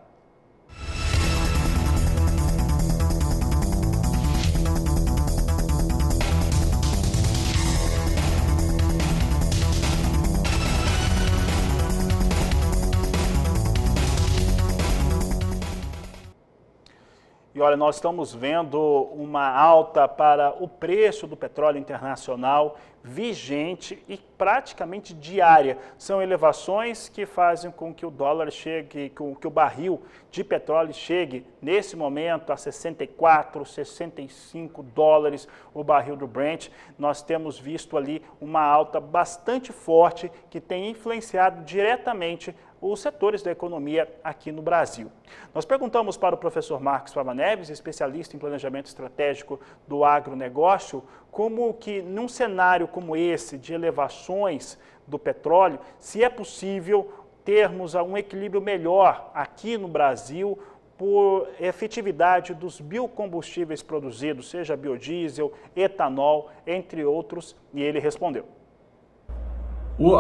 E olha, nós estamos vendo uma alta para o preço do petróleo internacional vigente e praticamente diária. São elevações que fazem com que o dólar chegue, com que o barril de petróleo chegue nesse momento a 64, 65 dólares o barril do Brent. Nós temos visto ali uma alta bastante forte que tem influenciado diretamente os setores da economia aqui no Brasil. Nós perguntamos para o professor Marcos Fava Neves, especialista em planejamento estratégico do agronegócio, como que num cenário como esse de elevações do petróleo, se é possível termos um equilíbrio melhor aqui no Brasil por efetividade dos biocombustíveis produzidos, seja biodiesel, etanol, entre outros, e ele respondeu.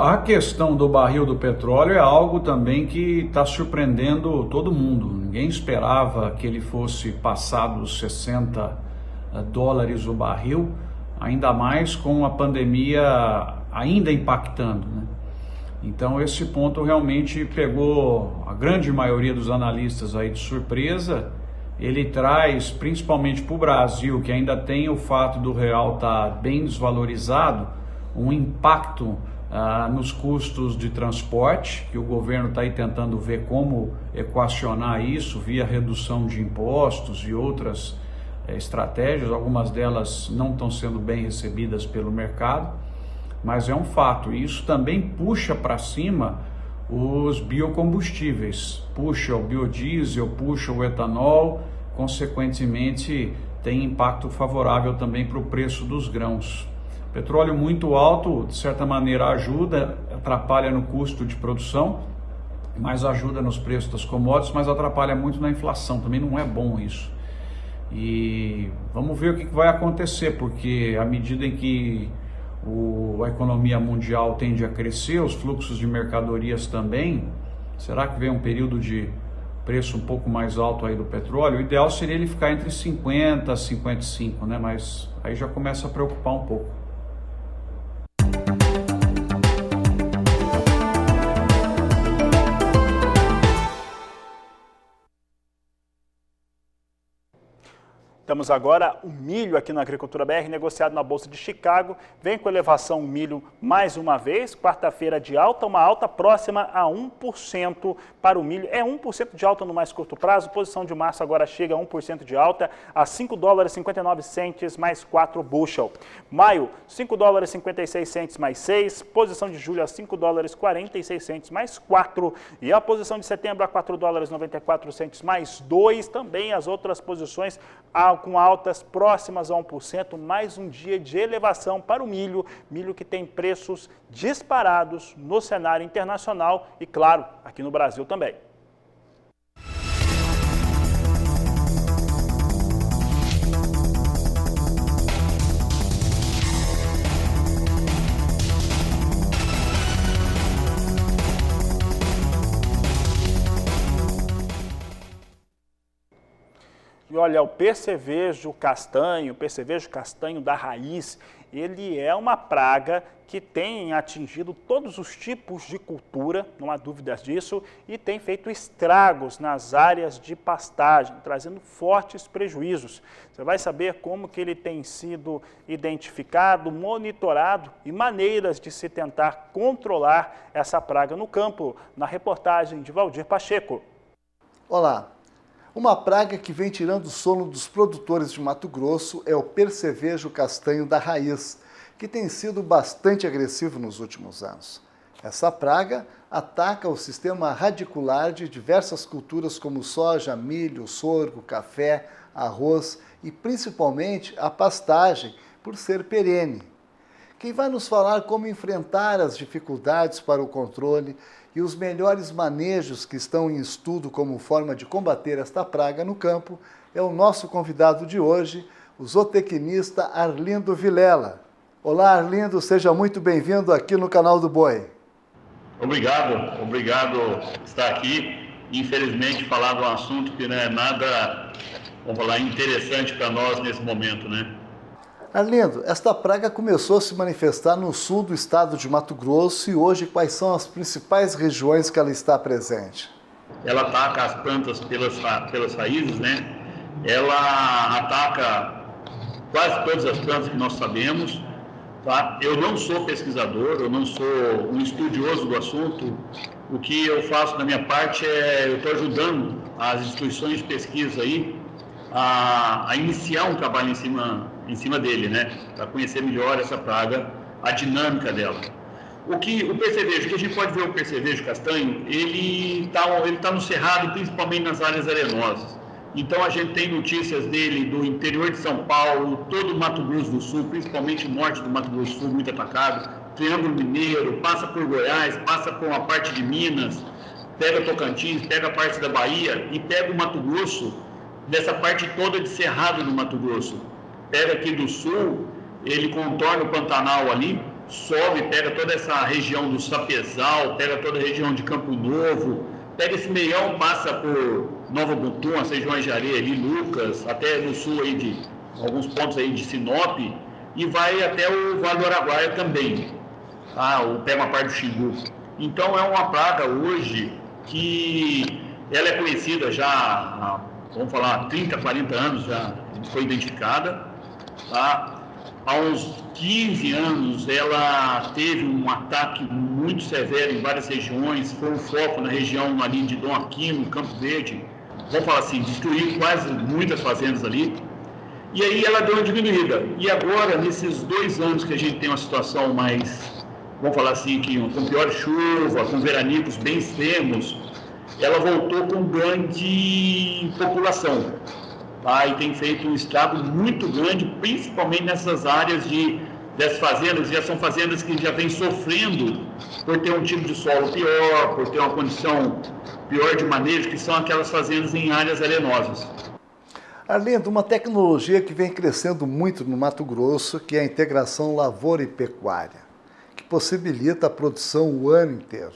A questão do barril do petróleo é algo também que está surpreendendo todo mundo. Ninguém esperava que ele fosse passar dos 60 dólares o barril, ainda mais com a pandemia ainda impactando, né? Então esse ponto realmente pegou a grande maioria dos analistas aí de surpresa. Ele traz, principalmente para o Brasil, que ainda tem o fato do real estar bem desvalorizado, um impacto nos custos de transporte, que o governo está aí tentando ver como equacionar isso via redução de impostos e outras estratégias. Algumas delas não estão sendo bem recebidas pelo mercado, mas é um fato. E isso também puxa para cima os biocombustíveis, puxa o biodiesel, puxa o etanol, consequentemente tem impacto favorável também para o preço dos grãos. Petróleo muito alto, de certa maneira, ajuda, atrapalha no custo de produção, mas ajuda nos preços das commodities, mas atrapalha muito na inflação, também não é bom isso. E vamos ver o que vai acontecer, porque à medida em que a economia mundial tende a crescer, os fluxos de mercadorias também, será que vem um período de preço um pouco mais alto aí do petróleo? O ideal seria ele ficar entre 50 e 55, né? Mas aí já começa a preocupar um pouco. Temos agora o milho aqui na Agricultura BR, negociado na Bolsa de Chicago. Vem com elevação o milho mais uma vez, quarta-feira de alta, uma alta próxima a 1% para o milho. É 1% de alta no mais curto prazo, posição de março agora chega a 1% de alta, a $5,59 mais 4 bushel. Maio, $5,56 mais 6, posição de julho a $5,46 mais 4 e a posição de setembro a $4,94 mais 2, também as outras posições com altas próximas a 1%, mais um dia de elevação para o milho que tem preços disparados no cenário internacional e, claro, aqui no Brasil também. E olha, o percevejo castanho da raiz, ele é uma praga que tem atingido todos os tipos de cultura, não há dúvidas disso, e tem feito estragos nas áreas de pastagem, trazendo fortes prejuízos. Você vai saber como que ele tem sido identificado, monitorado e maneiras de se tentar controlar essa praga no campo, na reportagem de Valdir Pacheco. Olá. Uma praga que vem tirando o sono dos produtores de Mato Grosso é o percevejo castanho da raiz, que tem sido bastante agressivo nos últimos anos. Essa praga ataca o sistema radicular de diversas culturas como soja, milho, sorgo, café, arroz e principalmente a pastagem, por ser perene. Quem vai nos falar como enfrentar as dificuldades para o controle e os melhores manejos que estão em estudo como forma de combater esta praga no campo é o nosso convidado de hoje, o zootecnista Arlindo Vilela. Olá, Arlindo, seja muito bem-vindo aqui no canal do Boi. Obrigado por estar aqui. Infelizmente, falar de um assunto que não é nada, vamos falar, interessante para nós nesse momento, né? Arlindo, esta praga começou a se manifestar no sul do estado de Mato Grosso e hoje quais são as principais regiões que ela está presente? Ela ataca as plantas pelas raízes, né? Ela ataca quase todas as plantas que nós sabemos, tá? Eu não sou pesquisador, eu não sou um estudioso do assunto. O que eu faço da minha parte eu estou ajudando as instituições de pesquisa aí a iniciar um trabalho em cima dele, né? Para conhecer melhor essa praga, a dinâmica dela. O percevejo, que a gente pode ver o percevejo castanho, ele tá no cerrado, principalmente nas áreas arenosas. Então a gente tem notícias dele do interior de São Paulo, todo o Mato Grosso do Sul, principalmente o norte do Mato Grosso do Sul, muito atacado, Triângulo Mineiro, passa por Goiás, passa por uma parte de Minas, pega Tocantins, pega parte da Bahia e pega o Mato Grosso, dessa parte toda de cerrado do Mato Grosso. Pega aqui do sul, ele contorna o Pantanal ali, sobe, pega toda essa região do Sapezal, pega toda a região de Campo Novo, pega esse meião, passa por Nova Mutum, as regiões de Areia ali, Lucas, até no sul aí de alguns pontos aí de Sinop, e vai até o Vale do Araguaia também, pega uma parte do Xingu. Então é uma praga hoje que ela é conhecida já há, vamos falar, 30, 40 anos já foi identificada, tá? Há uns 15 anos ela teve um ataque muito severo em várias regiões, foi um foco na região ali de Dom Aquino, Campo Verde, vamos falar assim, destruiu quase muitas fazendas ali, e aí ela deu uma diminuída. E agora, nesses 2 anos que a gente tem uma situação mais, vamos falar assim, com pior chuva, com veranicos bem extremos, ela voltou com grande população, tá? E tem feito um estrago muito grande, principalmente nessas áreas de dessas fazendas já são fazendas que já vêm sofrendo por ter um tipo de solo pior, por ter uma condição pior de manejo, que são aquelas fazendas em áreas arenosas. Arlindo, uma tecnologia que vem crescendo muito no Mato Grosso, que é a integração lavoura e pecuária, que possibilita a produção o ano inteiro.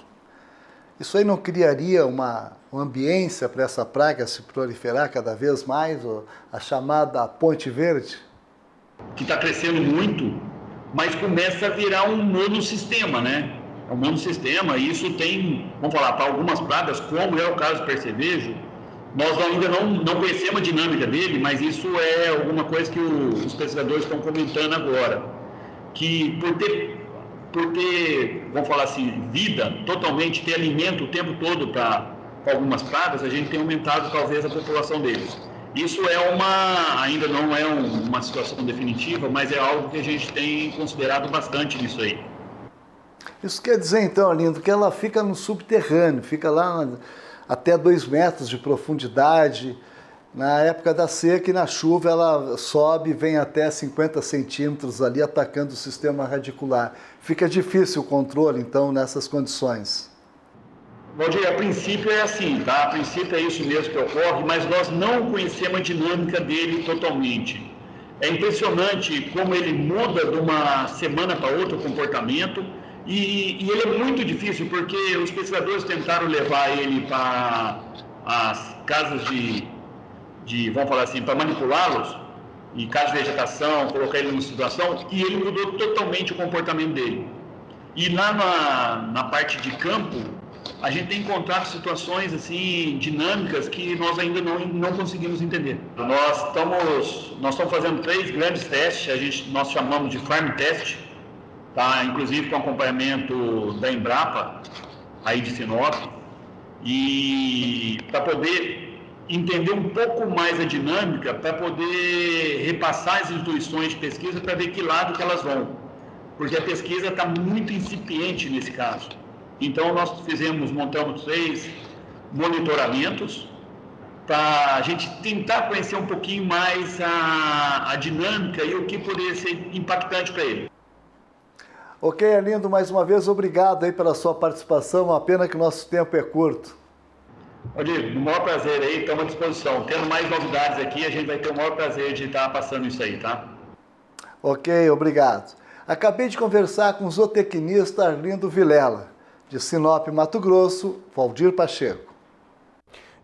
Isso aí não criaria uma ambiência para essa praga se proliferar cada vez mais, a chamada ponte verde? Que está crescendo muito, mas começa a virar um monossistema, né? É um monossistema, e isso tem, vamos falar, para algumas pragas, como é o caso do percevejo, nós ainda não conhecemos a dinâmica dele, mas isso é alguma coisa que os pesquisadores estão comentando agora, que por ter, vamos falar assim, vida, totalmente, ter alimento o tempo todo para algumas pragas, a gente tem aumentado talvez a população deles. Isso ainda não é uma situação definitiva, mas é algo que a gente tem considerado bastante nisso aí. Isso quer dizer, então, Arlindo, que ela fica no subterrâneo, fica lá até 2 metros de profundidade. Na época da seca e na chuva ela sobe e vem até 50 centímetros ali atacando o sistema radicular. Fica difícil o controle, então, nessas condições. Valdir, a princípio é assim, tá? A princípio é isso mesmo que ocorre, mas nós não conhecemos a dinâmica dele totalmente. É impressionante como ele muda de uma semana para outra o comportamento e ele é muito difícil porque os pesquisadores tentaram levar ele para as casas vamos falar assim, para manipulá-los, em caso de vegetação, colocar ele numa situação, e ele mudou totalmente o comportamento dele. E lá na parte de campo, a gente tem encontrado situações assim dinâmicas que nós ainda não conseguimos entender. Nós estamos fazendo 3 grandes testes, nós chamamos de farm test, tá? Inclusive com acompanhamento da Embrapa, aí de Sinop, e para poder entender um pouco mais a dinâmica, para poder repassar as instituições de pesquisa para ver que lado que elas vão, porque a pesquisa está muito incipiente nesse caso. Então nós montamos 3 monitoramentos para a gente tentar conhecer um pouquinho mais a dinâmica e o que poderia ser impactante para ele. Ok, Arlindo, mais uma vez obrigado aí pela sua participação, uma pena que o nosso tempo é curto. Rodrigo, o maior prazer aí, estamos à disposição. Tendo mais novidades aqui, a gente vai ter o maior prazer de estar passando isso aí, tá? Ok, obrigado. Acabei de conversar com o zootecnista Arlindo Vilela, de Sinop, Mato Grosso, Valdir Pacheco.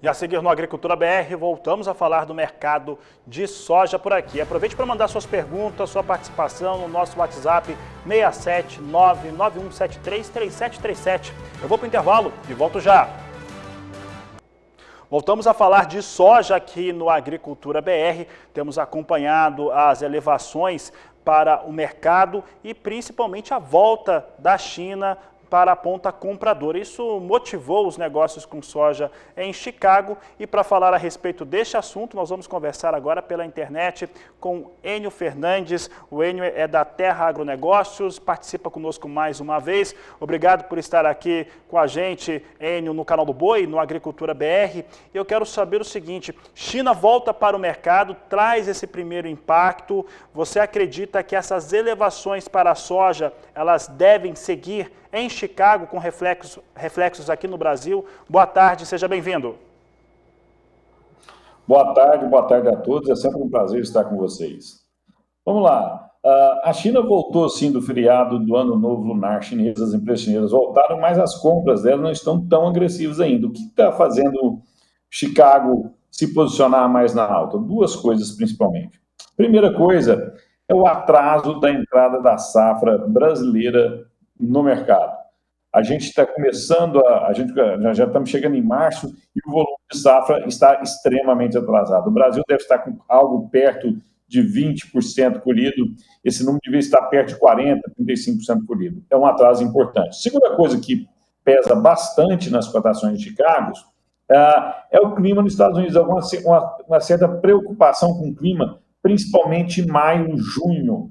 E a seguir no Agricultura BR, voltamos a falar do mercado de soja por aqui. Aproveite para mandar suas perguntas, sua participação no nosso WhatsApp 67991733737. Eu vou para o intervalo e volto já. Voltamos a falar de soja aqui no Agricultura BR. Temos acompanhado as elevações para o mercado e principalmente a volta da China para a ponta compradora. Isso motivou os negócios com soja em Chicago e para falar a respeito deste assunto, nós vamos conversar agora pela internet com Enio Fernandes. O Enio é da Terra Agronegócios, participa conosco mais uma vez. Obrigado por estar aqui com a gente, Enio, no canal do Boi, no Agricultura BR. Eu quero saber o seguinte, China volta para o mercado, traz esse primeiro impacto. Você acredita que essas elevações para a soja, elas devem seguir em Chicago, com reflexos aqui no Brasil? Boa tarde, seja bem-vindo. Boa tarde a todos, é sempre um prazer estar com vocês. Vamos lá, a China voltou sim do feriado do Ano Novo Lunar chinês, as empresas chinesas voltaram, mas as compras delas não estão tão agressivas ainda. O que está fazendo Chicago se posicionar mais na alta? 2 coisas principalmente. Primeira coisa é o atraso da entrada da safra brasileira no mercado. A gente está começando, já estamos chegando em março e o volume de safra está extremamente atrasado. O Brasil deve estar com algo perto de 20% colhido, esse número devia estar perto de 40%, 35% colhido. É um atraso importante. Segunda coisa que pesa bastante nas cotações de Chicago é o clima nos Estados Unidos, uma certa preocupação com o clima, principalmente em maio, junho,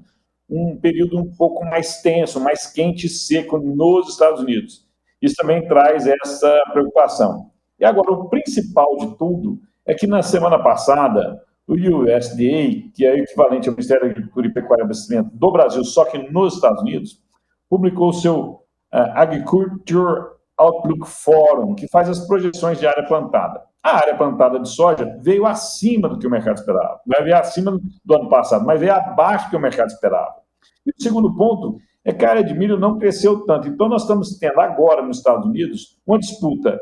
um período um pouco mais tenso, mais quente e seco nos Estados Unidos. Isso também traz essa preocupação. E agora, o principal de tudo é que na semana passada, o USDA, que é o equivalente ao Ministério da Agricultura e Pecuária e Abastecimento do Brasil, só que nos Estados Unidos, publicou o seu Agriculture Outlook Forum, que faz as projeções de área plantada. A área plantada de soja veio acima do que o mercado esperava. Vai ver acima do ano passado, mas veio abaixo do que o mercado esperava. E o segundo ponto é que a área de milho não cresceu tanto. Então, nós estamos tendo agora, nos Estados Unidos, uma disputa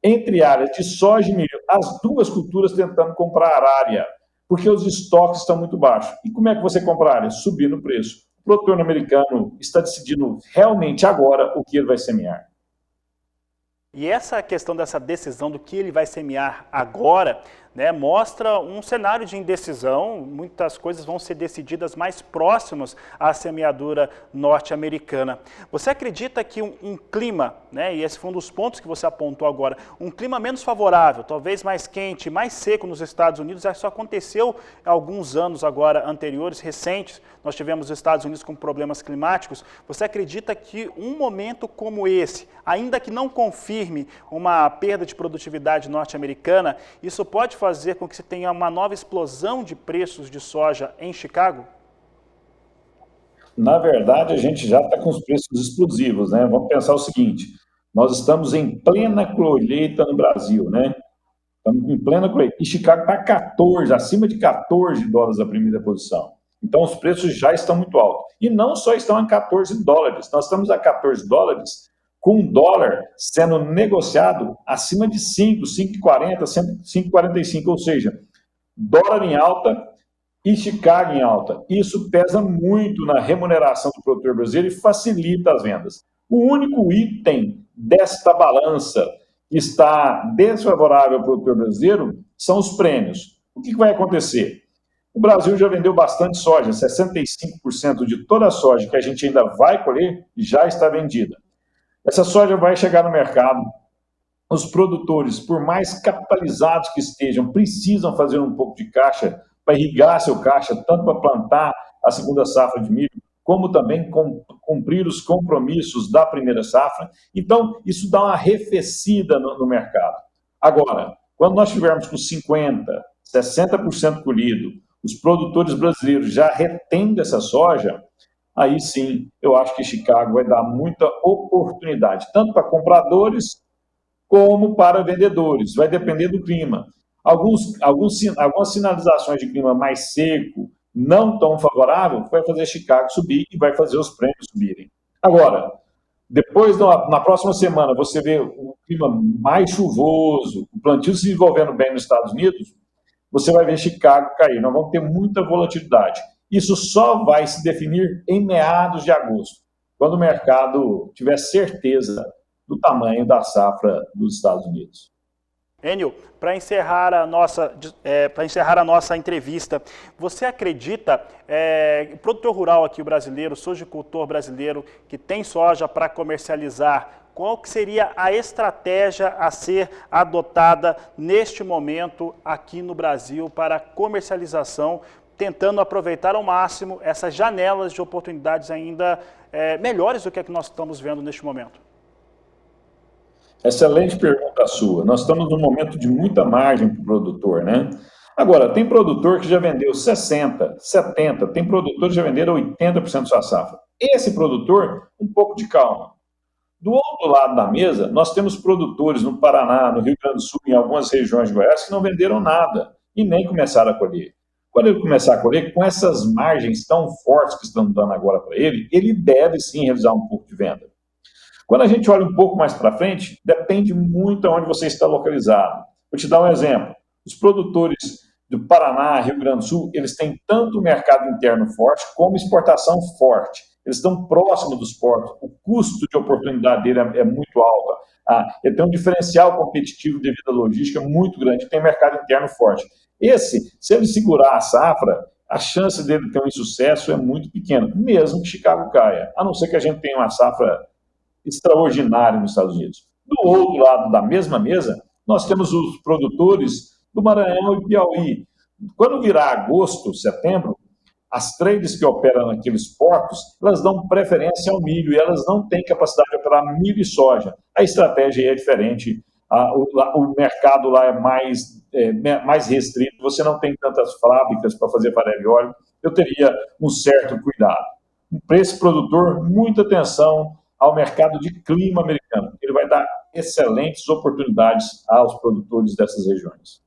entre áreas de soja e milho, as duas culturas tentando comprar área, porque os estoques estão muito baixos. E como é que você compra área? Subindo o preço. O produtor americano está decidindo realmente agora o que ele vai semear. E essa questão dessa decisão do que ele vai semear agora, né, mostra um cenário de indecisão. Muitas coisas vão ser decididas mais próximas à semeadura norte-americana. Você acredita que um clima, né, e esse foi um dos pontos que você apontou agora, um clima menos favorável, talvez mais quente, mais seco nos Estados Unidos, isso aconteceu há alguns anos agora anteriores, recentes, nós tivemos os Estados Unidos com problemas climáticos. Você acredita que um momento como esse, ainda que não confirme uma perda de produtividade norte-americana, isso pode fazer com que se tenha uma nova explosão de preços de soja em Chicago? Na verdade, a gente já está com os preços explosivos, né? Vamos pensar o seguinte, nós estamos em plena colheita no Brasil, né? Estamos em plena colheita. E Chicago está 14, acima de $14 a primeira posição. Então, os preços já estão muito altos. E não só estão a $14, nós estamos a $14 com um dólar sendo negociado acima de 5, 5,40, 5,45, ou seja, dólar em alta e Chicago em alta. Isso pesa muito na remuneração do produtor brasileiro e facilita as vendas. O único item desta balança que está desfavorável ao produtor brasileiro são os prêmios. O que vai acontecer? O Brasil já vendeu bastante soja, 65% de toda a soja que a gente ainda vai colher já está vendida. Essa soja vai chegar no mercado. Os produtores, por mais capitalizados que estejam, precisam fazer um pouco de caixa para irrigar seu caixa, tanto para plantar a segunda safra de milho, como também cumprir os compromissos da primeira safra. Então, isso dá uma arrefecida no mercado. Agora, quando nós estivermos com 50%, 60% colhido, os produtores brasileiros já retendo essa soja, aí sim, eu acho que Chicago vai dar muita oportunidade, tanto para compradores como para vendedores. Vai depender do clima. Algumas sinalizações de clima mais seco, não tão favorável, vai fazer Chicago subir e vai fazer os prêmios subirem. Agora, depois, na próxima semana, você vê um clima mais chuvoso, o plantio se desenvolvendo bem nos Estados Unidos, você vai ver Chicago cair. Nós vamos ter muita volatilidade. Isso só vai se definir em meados de agosto, quando o mercado tiver certeza do tamanho da safra dos Estados Unidos. Enio, para encerrar a nossa entrevista, você acredita, o produtor rural aqui, o brasileiro, o sojicultor brasileiro, que tem soja para comercializar, qual que seria a estratégia a ser adotada neste momento aqui no Brasil para comercialização, tentando aproveitar ao máximo essas janelas de oportunidades ainda melhores do que a que nós estamos vendo neste momento? Excelente pergunta sua. Nós estamos num momento de muita margem para o produtor, né? Agora, tem produtor que já vendeu 60%, 70%, tem produtor que já venderam 80% da sua safra. Esse produtor, um pouco de calma. Do outro lado da mesa, nós temos produtores no Paraná, no Rio Grande do Sul, em algumas regiões de Goiás, que não venderam nada e nem começaram a colher. Quando ele começar a colher, com essas margens tão fortes que estão dando agora para ele deve sim realizar um pouco de venda. Quando a gente olha um pouco mais para frente, depende muito de onde você está localizado. Vou te dar um exemplo. Os produtores do Paraná, Rio Grande do Sul, eles têm tanto o mercado interno forte como exportação forte. Eles estão próximos dos portos. O custo de oportunidade dele é muito alto. Ele tem um diferencial competitivo devido à logística muito grande, tem mercado interno forte. Se ele segurar a safra, a chance dele ter um insucesso é muito pequena, mesmo que Chicago caia, a não ser que a gente tenha uma safra extraordinária nos Estados Unidos. Do outro lado da mesma mesa, nós temos os produtores do Maranhão e Piauí. Quando virar agosto, setembro, as trades que operam naqueles portos, elas dão preferência ao milho e elas não têm capacidade de operar milho e soja. A estratégia é diferente, o mercado lá é mais mais restrito, você não tem tantas fábricas para fazer farelo e óleo, eu teria um certo cuidado. Para esse produtor, muita atenção ao mercado de clima americano. Ele vai dar excelentes oportunidades aos produtores dessas regiões.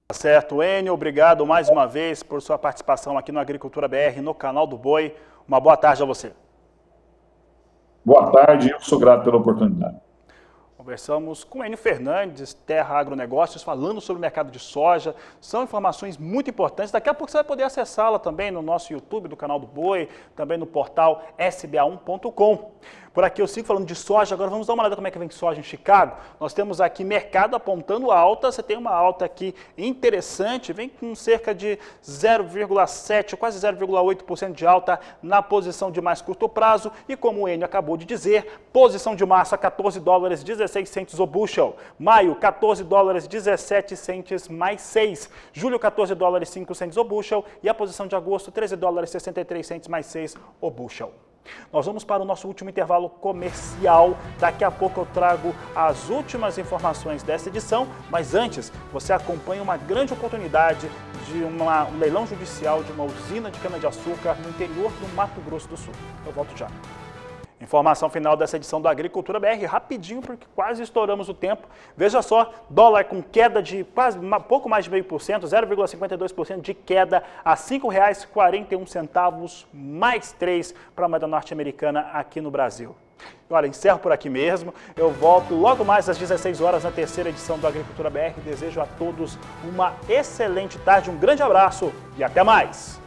Tá certo, Enio, obrigado mais uma vez por sua participação aqui no Agricultura BR, no canal do Boi. Uma boa tarde a você. Boa tarde, eu sou grato pela oportunidade. Conversamos com Enio Fernandes, Terra Agronegócios, falando sobre o mercado de soja. São informações muito importantes. Daqui a pouco você vai poder acessá-la também no nosso YouTube, do canal do Boi, também no portal sba1.com. Por aqui eu sigo falando de soja, agora vamos dar uma olhada como é que vem soja em Chicago. Nós temos aqui mercado apontando alta, você tem uma alta aqui interessante, vem com cerca de 0,7%, quase 0,8% de alta na posição de mais curto prazo. E como o Enio acabou de dizer, posição de massa $14,16 o bushel. Maio, $14,17 mais 6. Julho, $14,05 o bushel. E a posição de agosto, $13,63 mais 6 o bushel. Nós vamos para o nosso último intervalo comercial. Daqui a pouco eu trago as últimas informações dessa edição, mas antes você acompanha uma grande oportunidade de um leilão judicial de uma usina de cana-de-açúcar no interior do Mato Grosso do Sul. Eu volto já. Informação final dessa edição do Agricultura BR, rapidinho, porque quase estouramos o tempo. Veja só, dólar com queda de quase pouco mais de 0,5%, 0,52% de queda a R$ 5,41 mais 3 para a moeda norte-americana aqui no Brasil. Olha, encerro por aqui mesmo. Eu volto logo mais às 16 horas na terceira edição do Agricultura BR. Desejo a todos uma excelente tarde, um grande abraço e até mais!